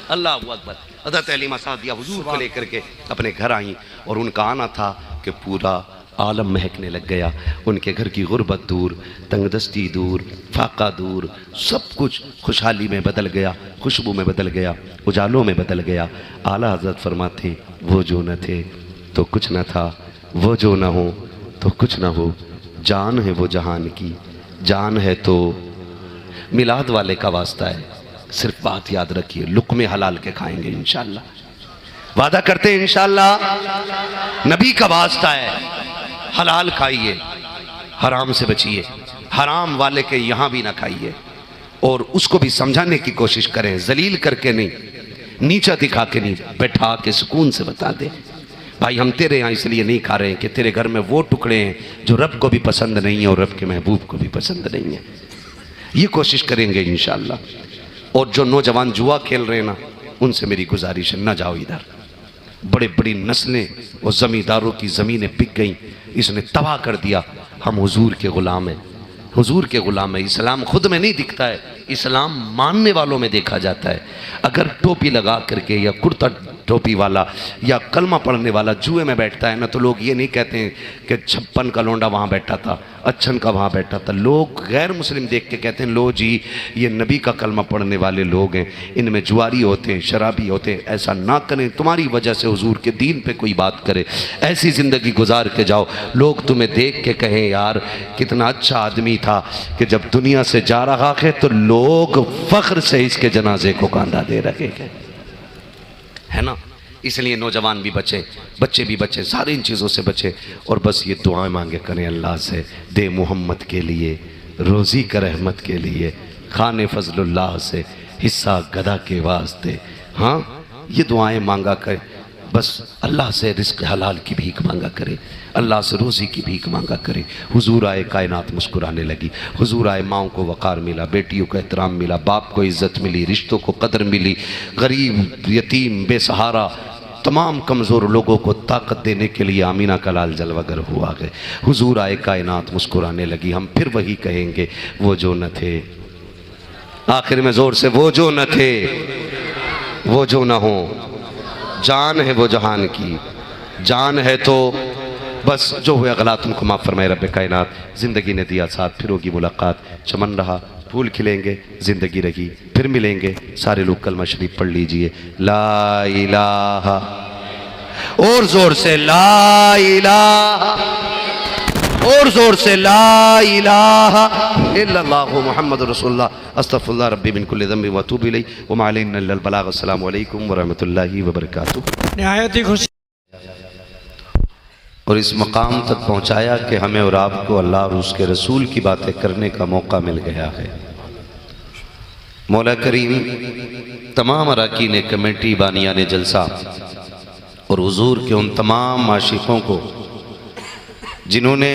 A: अल्लाह अकबर। हज़रत हलीमा सादिया हुजूर को लेकर के अपने घर आई और उनका आना था कि पूरा आलम महकने लग गया। उनके घर की गुर्बत दूर, तंगदस्ती दूर, फाका दूर, सब कुछ खुशहाली में बदल गया, खुशबू में बदल गया, उजालों में बदल गया। आला हज़रत फरमाते वो जो न थे तो कुछ न था, वो जो न हो तो कुछ न हो, जान है वो जहान की, जान है तो मिलाद वाले का वास्ता है। सिर्फ बात याद रखिए लुक़्मे हलाल के खाएंगे इंशाअल्लाह, वादा करते हैं इंशाअल्लाह। नबी का वास्ता है, हलाल खाइए, हराम से बचिए, हराम वाले के यहाँ भी ना खाइए और उसको भी समझाने की कोशिश करें, जलील करके नहीं, नीचा दिखा के नहीं, बैठा के सुकून से बता दे भाई हम तेरे यहाँ इसलिए नहीं खा रहे हैं कि तेरे घर में वो टुकड़े हैं जो रब को भी पसंद नहीं है और रब के महबूब को भी पसंद नहीं है। ये कोशिश करेंगे इंशाअल्लाह। और जो नौजवान जुआ खेल रहे हैं ना उनसे मेरी गुजारिश है ना जाओ इधर। बड़े बड़ी नस्लें और ज़मींदारों की ज़मीनें बिक गई, इसने तबाह कर दिया। हम हुजूर के ग़ुलाम हैं, हुजूर के ग़ुलाम है। इस्लाम खुद में नहीं दिखता है, इस्लाम मानने वालों में देखा जाता है। अगर टोपी लगा करके या कुर्ता टोपी वाला या कलमा पढ़ने वाला जुए में बैठता है ना तो लोग ये नहीं कहते हैं कि 56 का लोंडा वहाँ बैठा था, अच्छन का वहाँ बैठा था। लोग गैर मुस्लिम देख के कहते हैं लो जी ये नबी का कलमा पढ़ने वाले लोग हैं, इनमें जुआरी होते हैं, शराबी होते हैं। ऐसा ना करें, तुम्हारी वजह से हुजूर के दीन पे कोई बात करे, ऐसी ज़िंदगी गुजार के जाओ, लोग तुम्हें देख के कहें यार कितना अच्छा आदमी था कि जब दुनिया से जा रहा है तो लोग फ़ख्र से इसके जनाजे को कांधा दे रहे हैं, है ना। इसलिए नौजवान भी बचे, बच्चे भी बचे, सारी इन चीज़ों से बचे और बस ये दुआएं मांगे करें अल्लाह से, दे मोहम्मद के लिए, रोज़ी का रहमत के लिए, खाने फजलुल्लाह से हिस्सा गदा के वास्ते। हाँ ये दुआएं मांगा कर, बस अल्लाह से रिस्क हलाल की भीख मांगा करे, अल्लाह से रोज़ी की भीख मांगा करे। हुजूर आए, कायनात मुस्कुराने लगी। हुजूर आए, माओं को वक़ार मिला, बेटियों को एहतराम मिला, बाप को इज़्ज़त मिली, रिश्तों को कदर मिली, गरीब यतीम बेसहारा तमाम कमज़ोर लोगों को ताकत देने के लिए आमीना का लाल जलवागर हुआ है। हुजूर आए कायनात मुस्कुराने लगी। हम फिर वही कहेंगे, वो जो न थे, आखिर में जोर से, वो जो न थे वो जो न हो, जान है वो जहान की, जान है तो बस जो हुआ गलत उनको माफ़ फरमाए रब कायनात। ज़िंदगी ने दिया साथ, फिर होगी मुलाकात, चमन रहा फूल खिलेंगे, ज़िंदगी रही, फिर मिलेंगे। सारे लोग कलमा शरीफ पढ़ लीजिए, ला इलाहा, और ज़ोर से ला इलाहा, और ज़ोर से ला इलाहा इल्लल्लाहु मुहम्मद रसूलुल्लाह अस्तगफिरुल्लाह रब्बी मिन कुल्लि ज़ंबिन व अतूबु इलैहि व मा अलैना इल्लल बलाग। अस्सलामु अलैकुम व रहमतुल्लाहि व बरकातुहू।
B: निहायत ही खुशी
A: और इस मकाम तक पहुँचाया कि हमें और आपको अल्लाह और उसके रसूल की बातें करने का मौका मिल गया है। मौला करीम तमाम अरकान कमेटी, बानियान जलसा और हुजूर के उन तमाम आशिकों को जिन्होंने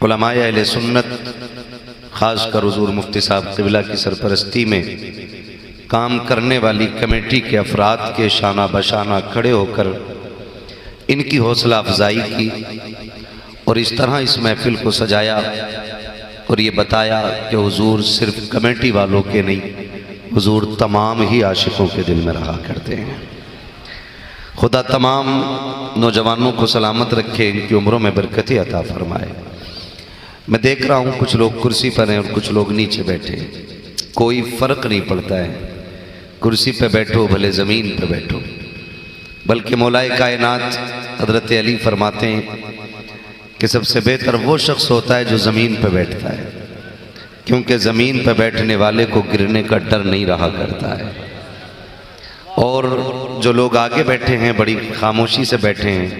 A: उलमाए अहले सुन्नत, ख़ास कर हुजूर मुफ्ती साहब क़िबला की सरपरस्ती में काम करने वाली कमेटी के अफराद के शाना बशाना खड़े होकर इनकी हौसला अफजाई की और इस तरह इस महफिल को सजाया और ये बताया कि हुजूर सिर्फ कमेटी वालों के नहीं, हुजूर तमाम ही आशिकों के दिल में रहा करते हैं। खुदा तमाम नौजवानों को सलामत रखे, इनकी उम्रों में बरकतें अता फरमाए। मैं देख रहा हूँ कुछ लोग कुर्सी पर हैं और कुछ लोग नीचे बैठे हैं, कोई फ़र्क नहीं पड़ता है, कुर्सी पे बैठो भले ज़मीन पे बैठो। बल्कि मौलाए कायनात हज़रत अली फरमाते हैं कि सबसे बेहतर वो शख्स होता है जो ज़मीन पे बैठता है, क्योंकि ज़मीन पे बैठने वाले को गिरने का डर नहीं रहा करता है। और जो लोग आगे बैठे हैं बड़ी खामोशी से बैठे हैं,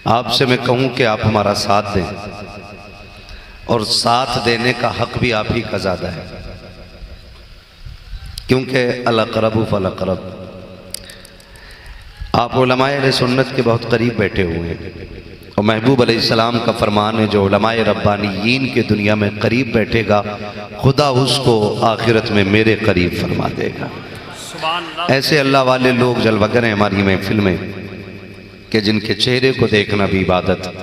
A: आपसे मैं कहूँ कि आप हमारा साथ दें और साथ देने का हक भी आप ही का ज़्यादा है, क्योंकि अल-अक़रबु फ़ल-अक़रब, आप उलमाए अहले सुन्नत के बहुत करीब बैठे हुए हैं और महबूब अलैहिस्सलाम का फरमान है, जो उलमाए रब्बानीयीन के दुनिया में करीब बैठेगा खुदा उसको आखिरत में मेरे करीब फरमा देगा। ऐसे अल्लाह वाले लोग जलवगर हैं हमारी महफिल में कि जिनके चेहरे को देखना भी इबादत,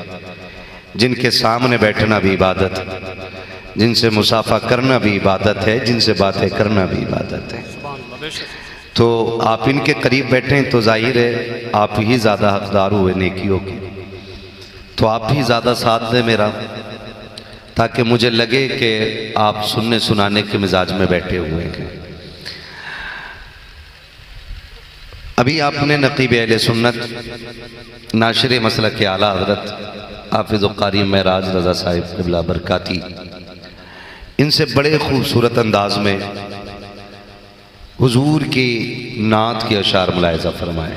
A: जिनके सामने बैठना भी इबादत, जिनसे मुसाफा करना भी इबादत है, जिनसे बातें करना भी इबादत है। तो आप इनके करीब बैठे हैं तो जाहिर है आप ही ज़्यादा हकदार हुए नेकियों के, तो आप ही ज़्यादा साथ दें मेरा, ताकि मुझे लगे कि आप सुनने सुनाने के मिजाज में बैठे हुए हैं। अभी आपने नक़ीब अहले सुन्नत नाशिर मसलक के आला हज़रत हाफ़िज़ क़ारी महराज रज़ा साहिब क़िबला बरकाती, इनसे बड़े खूबसूरत अंदाज में हुजूर की नात के अशार मुलाहिज़ा फरमाए।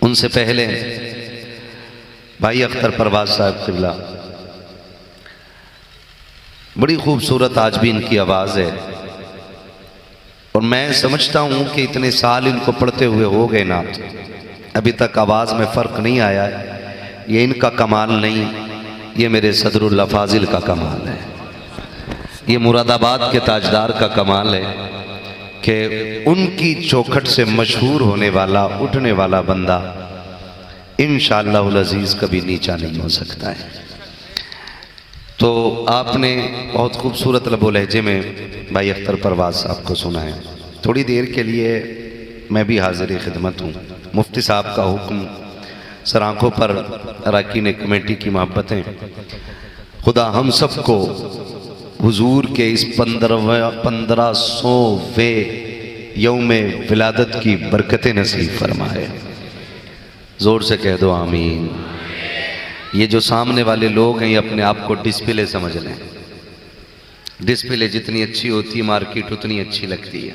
A: उनसे पहले भाई अख्तर परवाज़ साहब क़िबला, बड़ी खूबसूरत आज भी इनकी आवाज़ है और मैं समझता हूँ कि इतने साल इनको पढ़ते हुए हो गए नात, अभी तक आवाज़ में फ़र्क नहीं आया है। ये इनका कमाल नहीं, ये मेरे सदरुल अफ़ाज़िल का कमाल है, ये मुरादाबाद के ताजदार का कमाल है कि उनकी चौखट से मशहूर होने वाला, उठने वाला बंदा इंशाअल्लाहुल अज़ीज़ कभी नीचा नहीं हो सकता है। तो आपने बहुत खूबसूरत लबो लहजे में भाई अख्तर परवाज़ साहब को सुना है। थोड़ी देर के लिए मैं भी हाज़िर खिदमत हूँ। मुफ्ती साहब का हुक्म, सर आँखों पर अरकान कमेटी की मोहब्बतें, खुदा हम सबको हुजूर के इस 1500वें यौमे विलादत की बरकतें नसीब फरमाए। ज़ोर से कह दो आमीन। ये जो सामने वाले लोग हैं ये अपने आप को डिस्प्ले समझ लें। डिस्प्ले जितनी अच्छी होती है मार्केट उतनी अच्छी लगती है,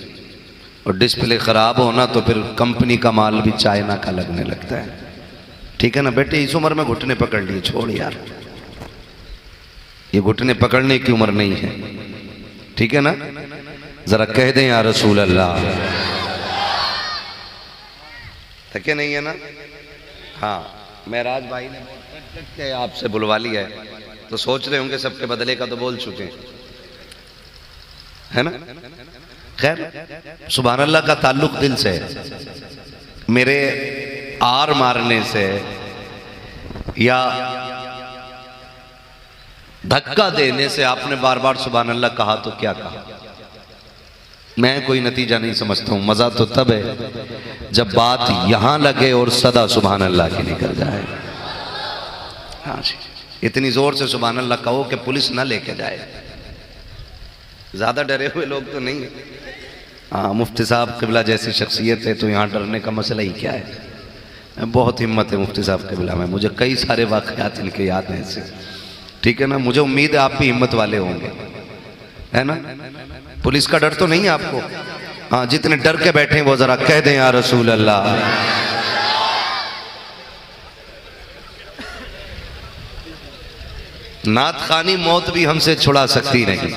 A: और डिस्प्ले ख़राब होना तो फिर कंपनी का माल भी चाइना का लगने लगता है। ठीक है ना बेटे, इस उम्र में घुटने पकड़ लिए, छोड़ यार, ये घुटने पकड़ने की उम्र नहीं है। ठीक है ना, जरा कह दें या रसूल अल्लाह। थके नहीं है ना? हाँ, महराज भाई ने के आपसे बुलवा लिया है तो सोच रहे होंगे सबके बदले का तो बोल चुके हैं, है ना? खैर सुभान अल्लाह का ताल्लुक दिल से है। मेरे आर मारने से या धक्का देने से आपने बार बार सुभान अल्लाह कहा तो क्या कहा, मैं कोई नतीजा नहीं समझता हूं। मजा तो तब है जब बात यहां लगे और सदा सुभान अल्लाह की निकल जाए। हाँ जी, इतनी जोर से सुभान अल्लाह कहो कि पुलिस ना लेके जाए। ज्यादा डरे हुए लोग तो नहीं है। हाँ, मुफ्ती साहब किबला जैसी शख्सियत है तो यहाँ डरने का मसला ही क्या है। बहुत हिम्मत है मुफ्ती साहब किबला में, मुझे कई सारे वाक़यात इनके याद हैं ऐसे, ठीक है ना। मुझे उम्मीद है आप भी हिम्मत वाले होंगे, है ना। पुलिस का डर तो नहीं है आपको। हाँ, जितने डर के बैठे हैं वो जरा कह दें या रसूल अल्लाह। नात खानी मौत भी हमसे छुड़ा सकती नहीं,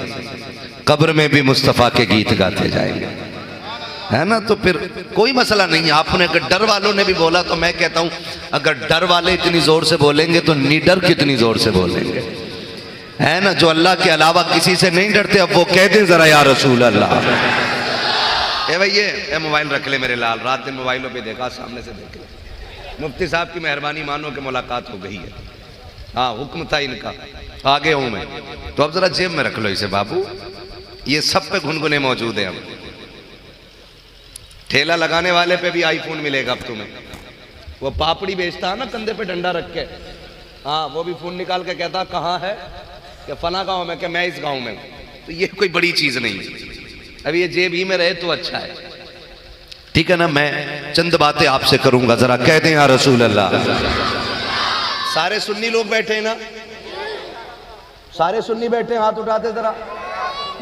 A: कब्र में भी मुस्तफ़ा के गीत गाते जाएंगे, है ना। तो फिर कोई मसला नहीं है। आपने अगर डर वालों ने भी बोला तो मैं कहता हूं अगर डर वाले इतनी जोर से बोलेंगे तो निडर कितनी जोर से बोलेंगे, है ना। जो अल्लाह के अलावा किसी से नहीं डरते अब वो कह दें जरा या रसूल अल्लाह। ए भाई ये मोबाइल रख ले मेरे लाल, रात दिन मोबाइलों पे देखा, सामने से देखे। मुफ्ती साहब की मेहरबानी मानो कि मुलाकात हो गई है। हाँ, हुक्म था इनका, आगे हूं मैं, तो अब जरा जेब में रख लो इसे बाबू। ये सब पे गुनगुने मौजूद है। अब ठेला लगाने वाले पे भी आईफोन मिलेगा अब तुम्हें। वो पापड़ी बेचता है ना कंधे पे डंडा रख के, हाँ, वो भी फोन निकाल के कहता कहाँ है, कि फना गांव में, कि मैं इस गांव में। तो ये कोई बड़ी चीज नहीं है। अब ये जेब ही में रहे तो अच्छा है, ठीक है ना। मैं चंद बातें आपसे करूंगा, जरा कह दें या रसूल अल्लाह। सारे सुन्नी लोग बैठे हैं ना, सारे सुन्नी बैठे, हाथ उठाते जरा।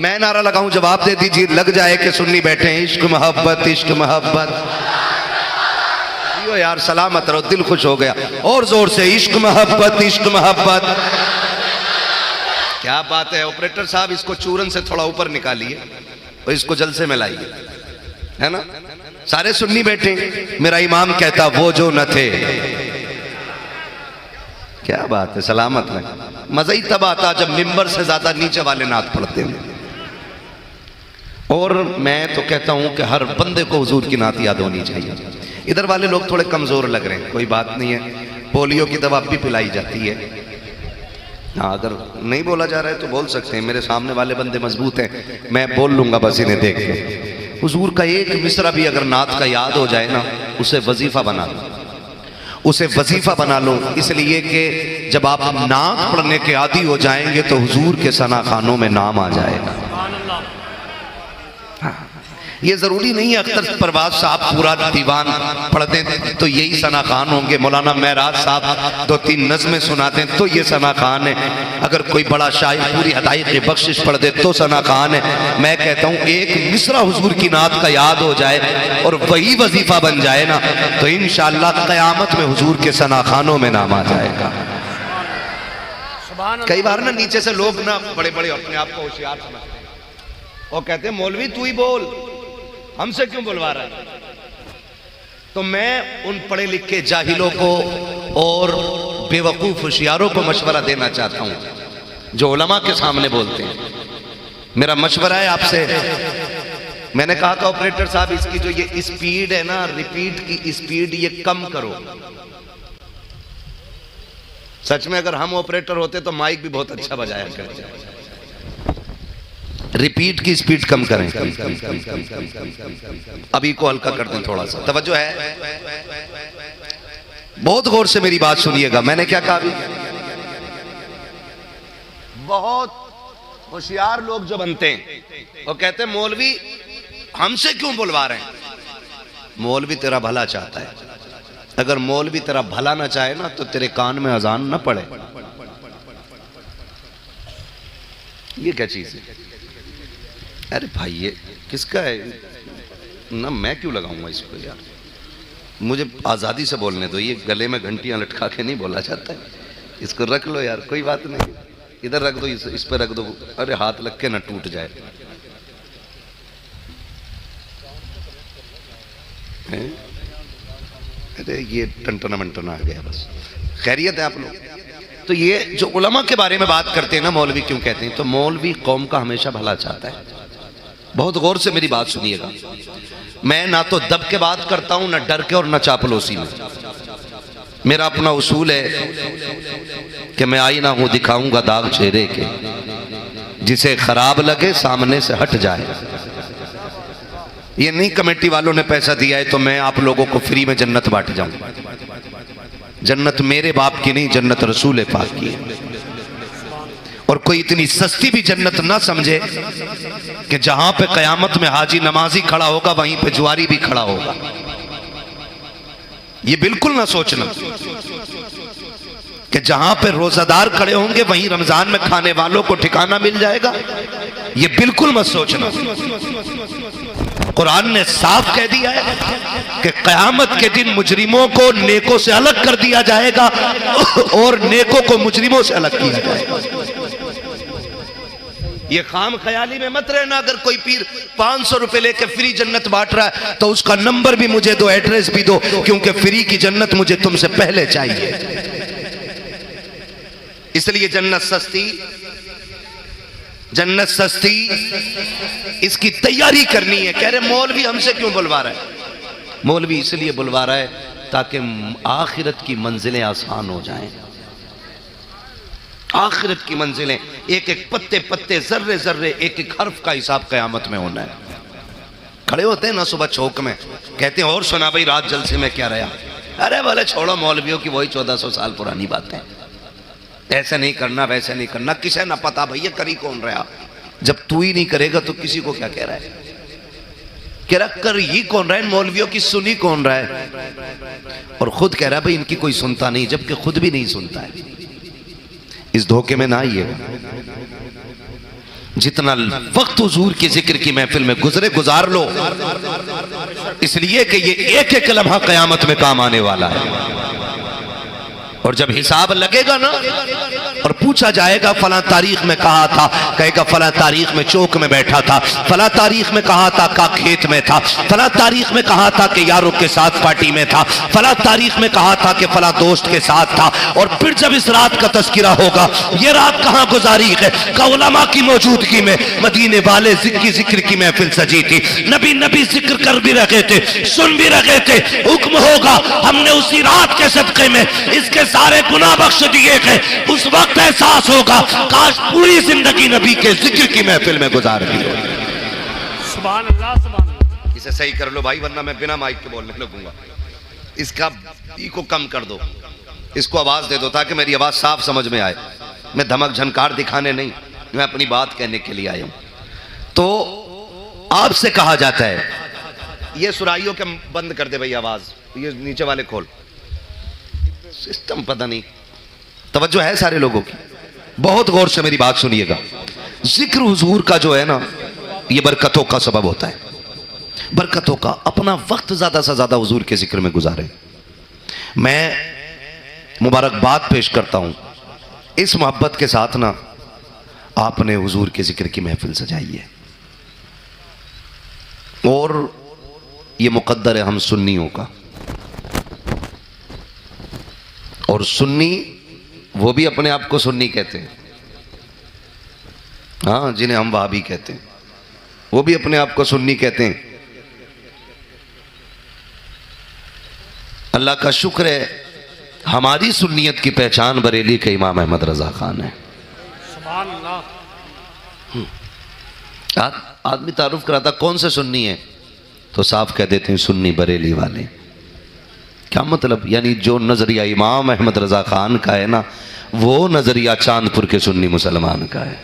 A: मैं नारा लगाऊं जवाब दे दीजिए, लग जाए कि सुन्नी बैठे हैं। इश्क मोहब्बत, इश्क मोहब्बत, यो यार सलामत रहो, दिल खुश हो गया। और जोर से इश्क मोहब्बत, इश्क मोहब्बत। क्या बात है। ऑपरेटर साहब इसको चूरन से थोड़ा ऊपर निकालिए और इसको जलसे में लाइए, है ना। सारे सुन्नी बैठे, मेरा इमाम कहता वो जो न थे। क्या बात है, सलामत रहे। मजा ही तब आता जब मिंबर से ज्यादा नीचे वाले नात पढ़ते हैं। और मैं तो कहता हूं कि हर बंदे को हुजूर की नात याद होनी चाहिए। इधर वाले लोग थोड़े कमजोर लग रहे हैं, कोई बात नहीं है, पोलियो की दवा भी पिलाई जाती है। हाँ, अगर नहीं बोला जा रहा है तो बोल सकते हैं। मेरे सामने वाले बंदे मजबूत हैं, मैं बोल लूंगा बस इन्हें देख के। हुजूर का एक मिसरा भी अगर नात का याद हो जाए ना, उसे वजीफा बना लो, उसे वजीफा बना लो। इसलिए कि जब आप नात पढ़ने के आदी हो जाएंगे तो हुजूर के सना खानों में नाम आ जाएगा। ये जरूरी नहीं है अख्तर परवाज साहब पूरा दीवान पढ़ दें तो यही सना खान होंगे। मौलाना महराज साहब 2-3 नज़में सुनाते तो ये सना खान है। अगर कोई बड़ा शायर पूरी हदायत की बख्शिश पढ़ दे तो सना खान है। मैं कहता हूँ एक मिसरा हुजूर की नात का याद हो जाए और वही वजीफा बन जाए ना, तो इंशाअल्लाह क़यामत में हुजूर के सना खानों में नाम आ जाएगा। कई बार ना नीचे से लोग ना बड़े बड़े अपने आप को होशियार समझते हैं, वो कहते हैं मौलवी तू ही बोल, हमसे क्यों बुलवा रहा है। तो मैं उन पढ़े लिखे जाहिलों को और बेवकूफ होशियारों को मशवरा देना चाहता हूं जो उलमा के सामने बोलते हैं। मेरा मशवरा है आपसे। मैंने कहा था ऑपरेटर साहब इसकी जो ये स्पीड है ना, रिपीट की स्पीड, ये कम करो। सच में अगर हम ऑपरेटर होते तो माइक भी बहुत अच्छा बजाया करते। रिपीट की स्पीड कम करें। अभी को हल्का कर दें थोड़ा सा, तवज्जो है। बहुत गौर से मेरी बात सुनिएगा। मैंने क्या कहा अभी? बहुत होशियार लोग जो बनते हैं वो कहते हैं मौलवी हमसे क्यों बुलवा रहे हैं। मौलवी तेरा भला चाहता है। अगर मौलवी तेरा भला ना चाहे ना तो तेरे कान में अजान ना पड़े। ये क्या चीज है? अरे भाई ये किसका है ना, मैं क्यों लगाऊंगा इसको यार। मुझे आज़ादी से बोलने दो। ये गले में घंटियां लटका के नहीं बोला जाता है। इसको रख लो यार, कोई बात नहीं। इधर रख दो, इस पर रख दो। अरे हाथ लग के ना टूट जाए। अरे ये टंटना मंटना आ गया बस। खैरियत है आप लोग? तो ये जो उलमा के बारे में बात करते हैं ना, मौलवी क्यों कहते हैं, तो मौलवी कौम का हमेशा भला चाहता है। बहुत गौर से मेरी बात सुनिएगा। मैं ना तो दब के बात करता हूं, ना डर के और ना चापलूसी में। मेरा अपना उसूल है कि मैं आईना हूं, दिखाऊंगा दाग चेहरे के, जिसे खराब लगे सामने से हट जाए। ये नहीं कमेटी वालों ने पैसा दिया है तो मैं आप लोगों को फ्री में जन्नत बांट जाऊं। जन्नत मेरे बाप की नहीं, जन्नत रसूल पाक की है। और कोई इतनी सस्ती भी जन्नत ना समझे कि जहां पे कयामत में हाजी नमाजी खड़ा होगा वहीं पे जुआरी भी खड़ा होगा। ये बिल्कुल ना सोचना कि जहां पे रोजादार खड़े होंगे वहीं रमजान में खाने वालों को ठिकाना मिल जाएगा। ये बिल्कुल मत सोचना। कुरान ने साफ कह दिया है कि कयामत के दिन मुजरिमों को नेकों से अलग कर दिया जाएगा और नेकों को मुजरिमों से अलग किया जाएगा। ये खाम ख्याली में मत रहना। अगर कोई पीर 500 रुपए लेके फ्री जन्नत बांट रहा है तो उसका नंबर भी मुझे दो, एड्रेस भी दो, क्योंकि फ्री की जन्नत मुझे तुमसे पहले चाहिए। इसलिए जन्नत सस्ती, जन्नत सस्ती, इसकी तैयारी करनी है। कह रहे मौलवी हमसे क्यों बुलवा रहा है? मौलवी इसलिए बुलवा रहा है ताकि आखिरत की मंजिलें आसान हो जाएं। आखिरत की मंजिलें, एक एक पत्ते पत्ते, जर्रे जर्रे, एक एक हर्फ का हिसाब कयामत में होना है। खड़े होते हैं ना सुबह चौक में, कहते हैं और सुना भाई रात जलसे में क्या रहा? अरे बोले छोड़ो मौलवियों की वही 1400 साल पुरानी बातें। ऐसे नहीं करना, वैसे नहीं करना, किसे ना पता भैया करी कौन रहा। जब तू ही नहीं करेगा तो किसी को क्या कह रहा है? कह रहा कर ही कौन रहा है? मौलवियों की सुनी कौन रहा है? और खुद कह रहा है भाई इनकी कोई सुनता नहीं, जबकि खुद भी नहीं सुनता है। इस धोखे में ना आइएगा। जितना वक्त हुजूर के जिक्र की महफिल में गुजरे गुजार लो, इसलिए कि ये एक एक लम्हा कयामत में काम आने वाला है। और जब हिसाब लगेगा ना और पूछा जाएगा फला तारीख में कहा था, कहेगा फला तारीख में चौक में बैठा था, फला तारीख में कहा था का खेत में था, फला तारीख में कहा था कि यारों के साथ पार्टी में था, फला तारीख में कहा था कि फला दोस्त के साथ था। और फिर जब इस रात का तस्किरा होगा, ये रात कहाँ गुजारी है? का उलमा की मौजूदगी में मदीने वाले जिक्र की महफिल सजी थी। नबी नबी जिक्र कर भी रखे थे, सुन भी रखे थे। हुक्म होगा हमने उसी रात के सदक़े में इसके सारे गुनाह बख्श दिए गए। उस वक्त एहसास होगा काश पूरी जिंदगी नबी के जिक्र की महफिल में गुजार दी हो।
B: सुभान अल्लाह, सुभान अल्लाह।
A: इसे सही कर लो भाई, वरना मैं बिना माइक के बोलने लगूंगा। इसका ई को कम कर दो, इसको आवाज दे दो ताकि मेरी आवाज साफ समझ में आए। मैं धमक झनकार दिखाने नहीं, मैं अपनी बात कहने के लिए आया हूं। तो आपसे कहा जाता है ये सुराइयों के बंद कर दे भाई आवाज, ये नीचे वाले खोल। सिस्टम पता नहीं, तवज्जो है सारे लोगों की। बहुत गौर से मेरी बात सुनिएगा। जिक्र हुजूर का जो है ना, ये बरकतों का सबब होता है। बरकतों का अपना वक्त ज्यादा से ज्यादा हुजूर के जिक्र में गुजारे। मैं मुबारकबाद पेश करता हूं इस मोहब्बत के साथ ना, आपने हुजूर के जिक्र की महफिल सजाई है। और ये मुकद्दर है हम सुन्नियों का। और सुन्नी वो भी अपने आप को सुन्नी कहते हैं, हाँ, जिन्हें हम वहाबी कहते हैं वो भी अपने आप को सुन्नी कहते हैं। अल्लाह का शुक्र है हमारी सुन्नियत की पहचान बरेली के इमाम अहमद रजा खान है।
B: सुभान अल्लाह।
A: आदमी तारुफ कराता कौन से सुन्नी है तो साफ कह देते हैं सुन्नी बरेली वाले। क्या मतलब? यानी जो नजरिया इमाम अहमद रजा खान का है ना, वो नजरिया चांदपुर के सुन्नी मुसलमान का है।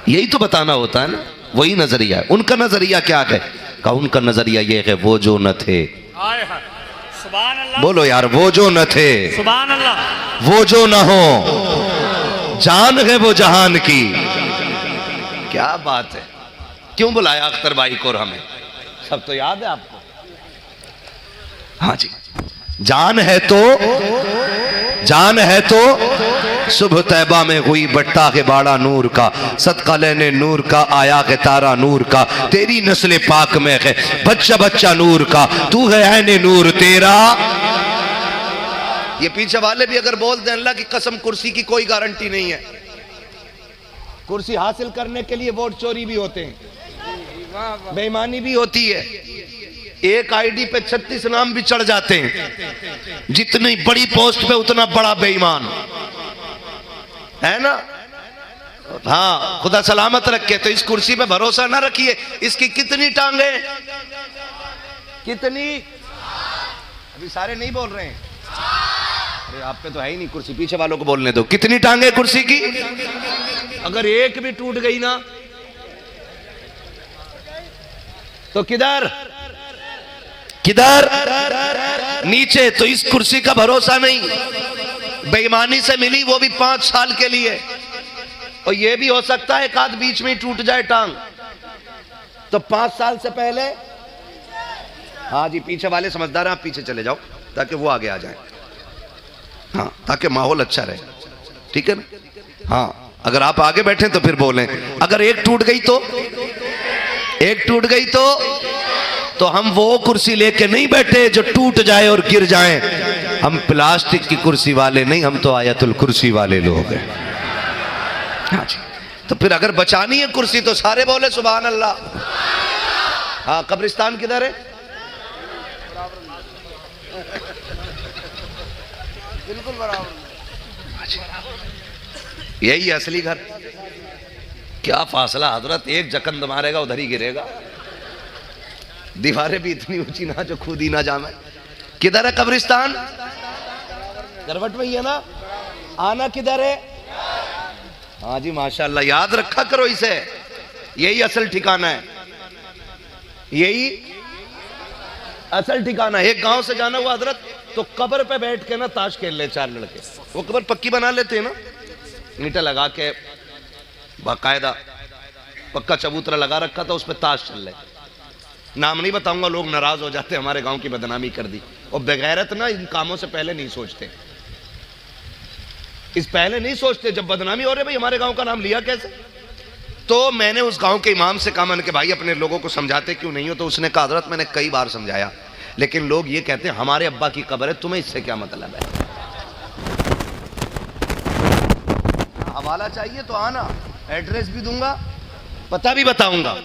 A: यही तो बताना होता है ना, वही नजरिया है। उनका नजरिया क्या है? का उनका नजरिया ये है वो जो न थे,
B: सुभान अल्लाह,
A: बोलो यार, वो जो न थे,
B: सुभान अल्लाह,
A: वो जो न हो, जान है वो जहान की। क्या बात है! क्यों बुलाया अख्तर भाई को और हमें? सब तो याद है आपको। हाँ जी, जान है तो सुबह तैबा में हुई बट्टा के बाड़ा नूर का, सदका लेने नूर का आया के तारा नूर का, तेरी नस्ल पाक में है बच्चा बच्चा नूर का, तू है ऐने नूर तेरा। ये पीछे वाले भी अगर बोल दें अल्लाह की कसम कुर्सी की कोई गारंटी नहीं है। कुर्सी हासिल करने के लिए वोट चोरी भी होते हैं। बेईमानी भी होती है। एक आईडी पे 36 नाम भी चढ़ जाते हैं। जितनी बड़ी पोस्ट पे उतना बड़ा बेईमान है ना। हाँ, खुदा सलामत रखे। तो इस कुर्सी पे भरोसा ना रखिए। इसकी कितनी टांगे, कितनी, अभी सारे नहीं बोल रहे हैं। अरे आप पे तो है ही नहीं कुर्सी, पीछे वालों को बोलने दो। कितनी टांगे कुर्सी की? अगर एक भी टूट गई ना तो किधर किधर नीचे। तो इस कुर्सी का भरोसा नहीं। बेईमानी से मिली, वो भी 5 साल के लिए। और ये भी हो सकता है एक आध बीच में ही टूट जाए टांग। तो 5 साल से पहले, हाँ जी, पीछे वाले समझदार हैं, आप पीछे चले जाओ ताकि वो आगे आ जाए। हाँ, ताकि माहौल अच्छा रहे, ठीक है ना। हाँ, अगर आप आगे बैठे तो फिर बोलें। अगर एक टूट गई तो, एक टूट गई तो हम वो कुर्सी लेके नहीं बैठे जो टूट जाए और गिर जाए। हम प्लास्टिक की कुर्सी वाले नहीं, हम तो आयतुल कुर्सी वाले लोग हैं। हाँ जी। तो फिर अगर बचानी है कुर्सी तो सारे बोले सुभान अल्लाह। हाँ, कब्रिस्तान किधर है? बिल्कुल बराबर। यही असली घर। क्या फासला हजरत, एक जकंद मारेगा उधर ही गिरेगा। दीवारें भी इतनी ऊंची ना जो खुद ही ना जामे। किधर है कब्रिस्तान? करवट में ही है ना। आना किधर है? हाँ जी, माशाल्लाह, याद रखा करो इसे। यही असल ठिकाना है, यही असल ठिकाना है। एक गांव से जाना हुआ हजरत, तो कब्र पे बैठ के ना ताश खेल ले 4 लड़के। वो कब्र पक्की बना लेते हैं ना, ईंटें लगा के, बाकायदा पक्का चबूतरा लगा रखा था, उस पर ताश चल रहे। नाम नहीं बताऊंगा, लोग नाराज हो जाते, हमारे गांव की बदनामी कर दी। और बेगैरत ना इन कामों से पहले नहीं सोचते, इस पहले नहीं सोचते। जब बदनामी हो रही भाई हमारे गांव का नाम लिया कैसे। तो मैंने उस गांव के इमाम से कहा, मैंने कि भाई अपने लोगों को समझाते क्यों नहीं हो। तो उसने कहा हजरत मैंने कई बार समझाया, लेकिन लोग ये कहते हैं हमारे अब्बा की कब्र है, तुम्हें इससे क्या मतलब है। हवाला चाहिए तो आना, एड्रेस भी दूंगा, पता भी बताऊंगा।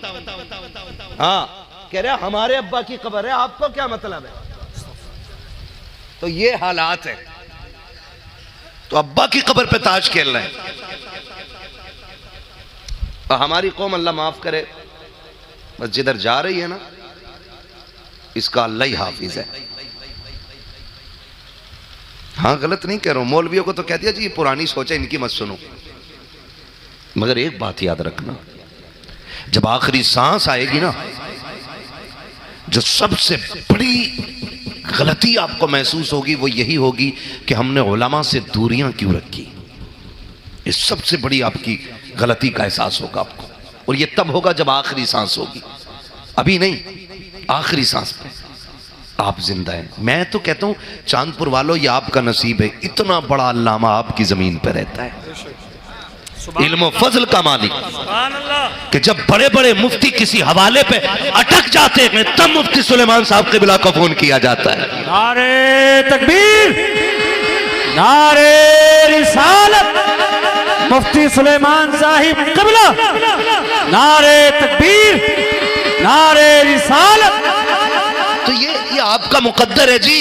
A: हाँ, कह रहे हमारे अब्बा की कब्र है, आपको क्या मतलब है। तो ये हालात है। तो अब्बा की कब्र पे ताश खेल रहे हैं। और हमारी कौम, अल्लाह माफ करे, बस जिधर जा रही है ना, इसका अल्लाह ही हाफिज है। हाँ, गलत नहीं कह रहा हूं। मौलवियों को तो कह दिया जी ये पुरानी सोच है, इनकी मत सुनो। मगर एक बात याद रखना, जब आखिरी सांस आएगी ना, जो सबसे बड़ी गलती आपको महसूस होगी वो यही होगी कि हमने उलमा से दूरियां क्यों रखी। इस सबसे बड़ी आपकी गलती का एहसास होगा आपको। और ये तब होगा जब आखिरी सांस होगी, अभी नहीं। आखिरी सांस पे आप जिंदा हैं। मैं तो कहता हूं चांदपुर वालों, ये आपका नसीब है, इतना बड़ा अल्लामा आपकी जमीन पर रहता है, इल्म व फजल का मालिक, कि जब बड़े बड़े मुफ्ती किसी हवाले पे अटक जाते हैं तब मुफ्ती सुलेमान साहब के बिला को फोन किया जाता है।
B: नारे तकबीर, नारे रिसालत, मुफ्ती सुलेमान साहिब कबला, नारे तकबीर, नारे रिसालत।
A: तो ये आपका मुकद्दर है जी,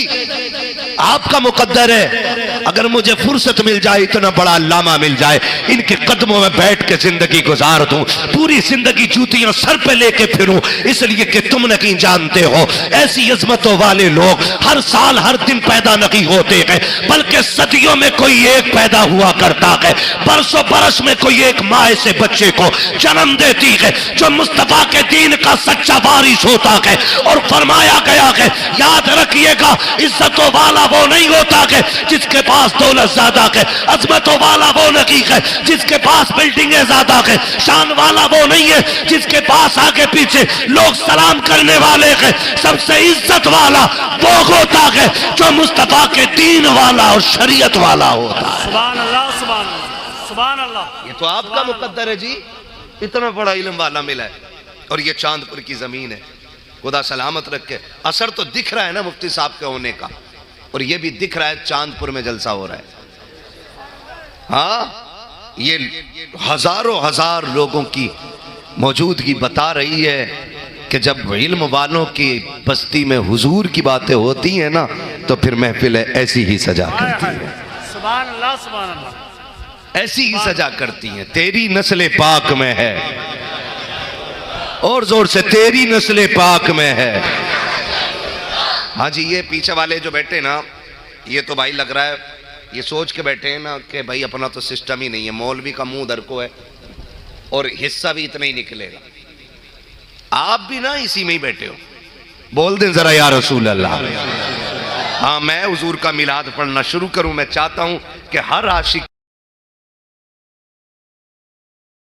A: आपका मुकद्दर है। अगर मुझे फुर्सत मिल जाए, इतना बड़ा अल्लामा मिल जाए, इनके कदमों में बैठ के जिंदगी गुजार दूं, पूरी जिंदगी जूतियां सर पे लेके फिरूं, इसलिए कि तुम नहीं जानते हो ऐसी अजमतों वाले लोग हर साल हर दिन पैदा नहीं होते हैं, बल्कि सदियों में कोई एक पैदा हुआ करता है, बरसों बरस में कोई एक माँ से बच्चे को जन्म देती है जो मुस्तफा के दीन का सच्चा वारिस होता है। और फरमाया गया है, याद रखिएगा, इज्जतों वाला वो नहीं होता है जिसके पास दौलत ज्यादा है, अजमतों वाला वो नहीं है जिसके पास बिल्डिंगें ज्यादा है, शान वाला वो नहीं है जिसके पास आगे पीछे लोग सलाम करने वाले हैं। सबसे इज्जत वाला वो होता है जो मुस्तफा के दीन वाला और शरीयत वाला होता है।
B: सुभान अल्लाह, सुभान अल्लाह, सुभान अल्लाह।
A: ये तो आपका मुकद्दर है जी, इतना बड़ा इल्म वाला मिला है। और ये चांदपुर की जमीन है, खुदा सलामत रखे। असर तो दिख रहा है ना मुफ्ती साहब के होने का, और ये भी दिख रहा है चांदपुर में जलसा हो रहा है। हाँ, ये हजारों हजार लोगों की मौजूदगी बता रही है कि जब इल्म वालों की बस्ती में हुजूर की बातें होती हैं ना तो फिर महफिलें ऐसी ही सजा करती हैं,
B: सुभान अल्लाह, सुभान अल्लाह।
A: ऐसी ही सजा करती हैं। तेरी नस्ल पाक में है, और जोर से, तेरी नस्ल पाक में है। हाँ जी, ये पीछे वाले जो बैठे ना, ये तो भाई लग रहा है ये सोच के बैठे हैं ना कि भाई अपना तो सिस्टम ही नहीं है, मौलवी का मुंह दर को है और हिस्सा भी इतना ही निकलेगा। आप भी ना इसी में ही बैठे हो। बोल दें जरा या रसूल अल्लाह। हाँ, मैं हुजूर का मिलाद पढ़ना शुरू करूं। मैं चाहता हूं कि हर आशिक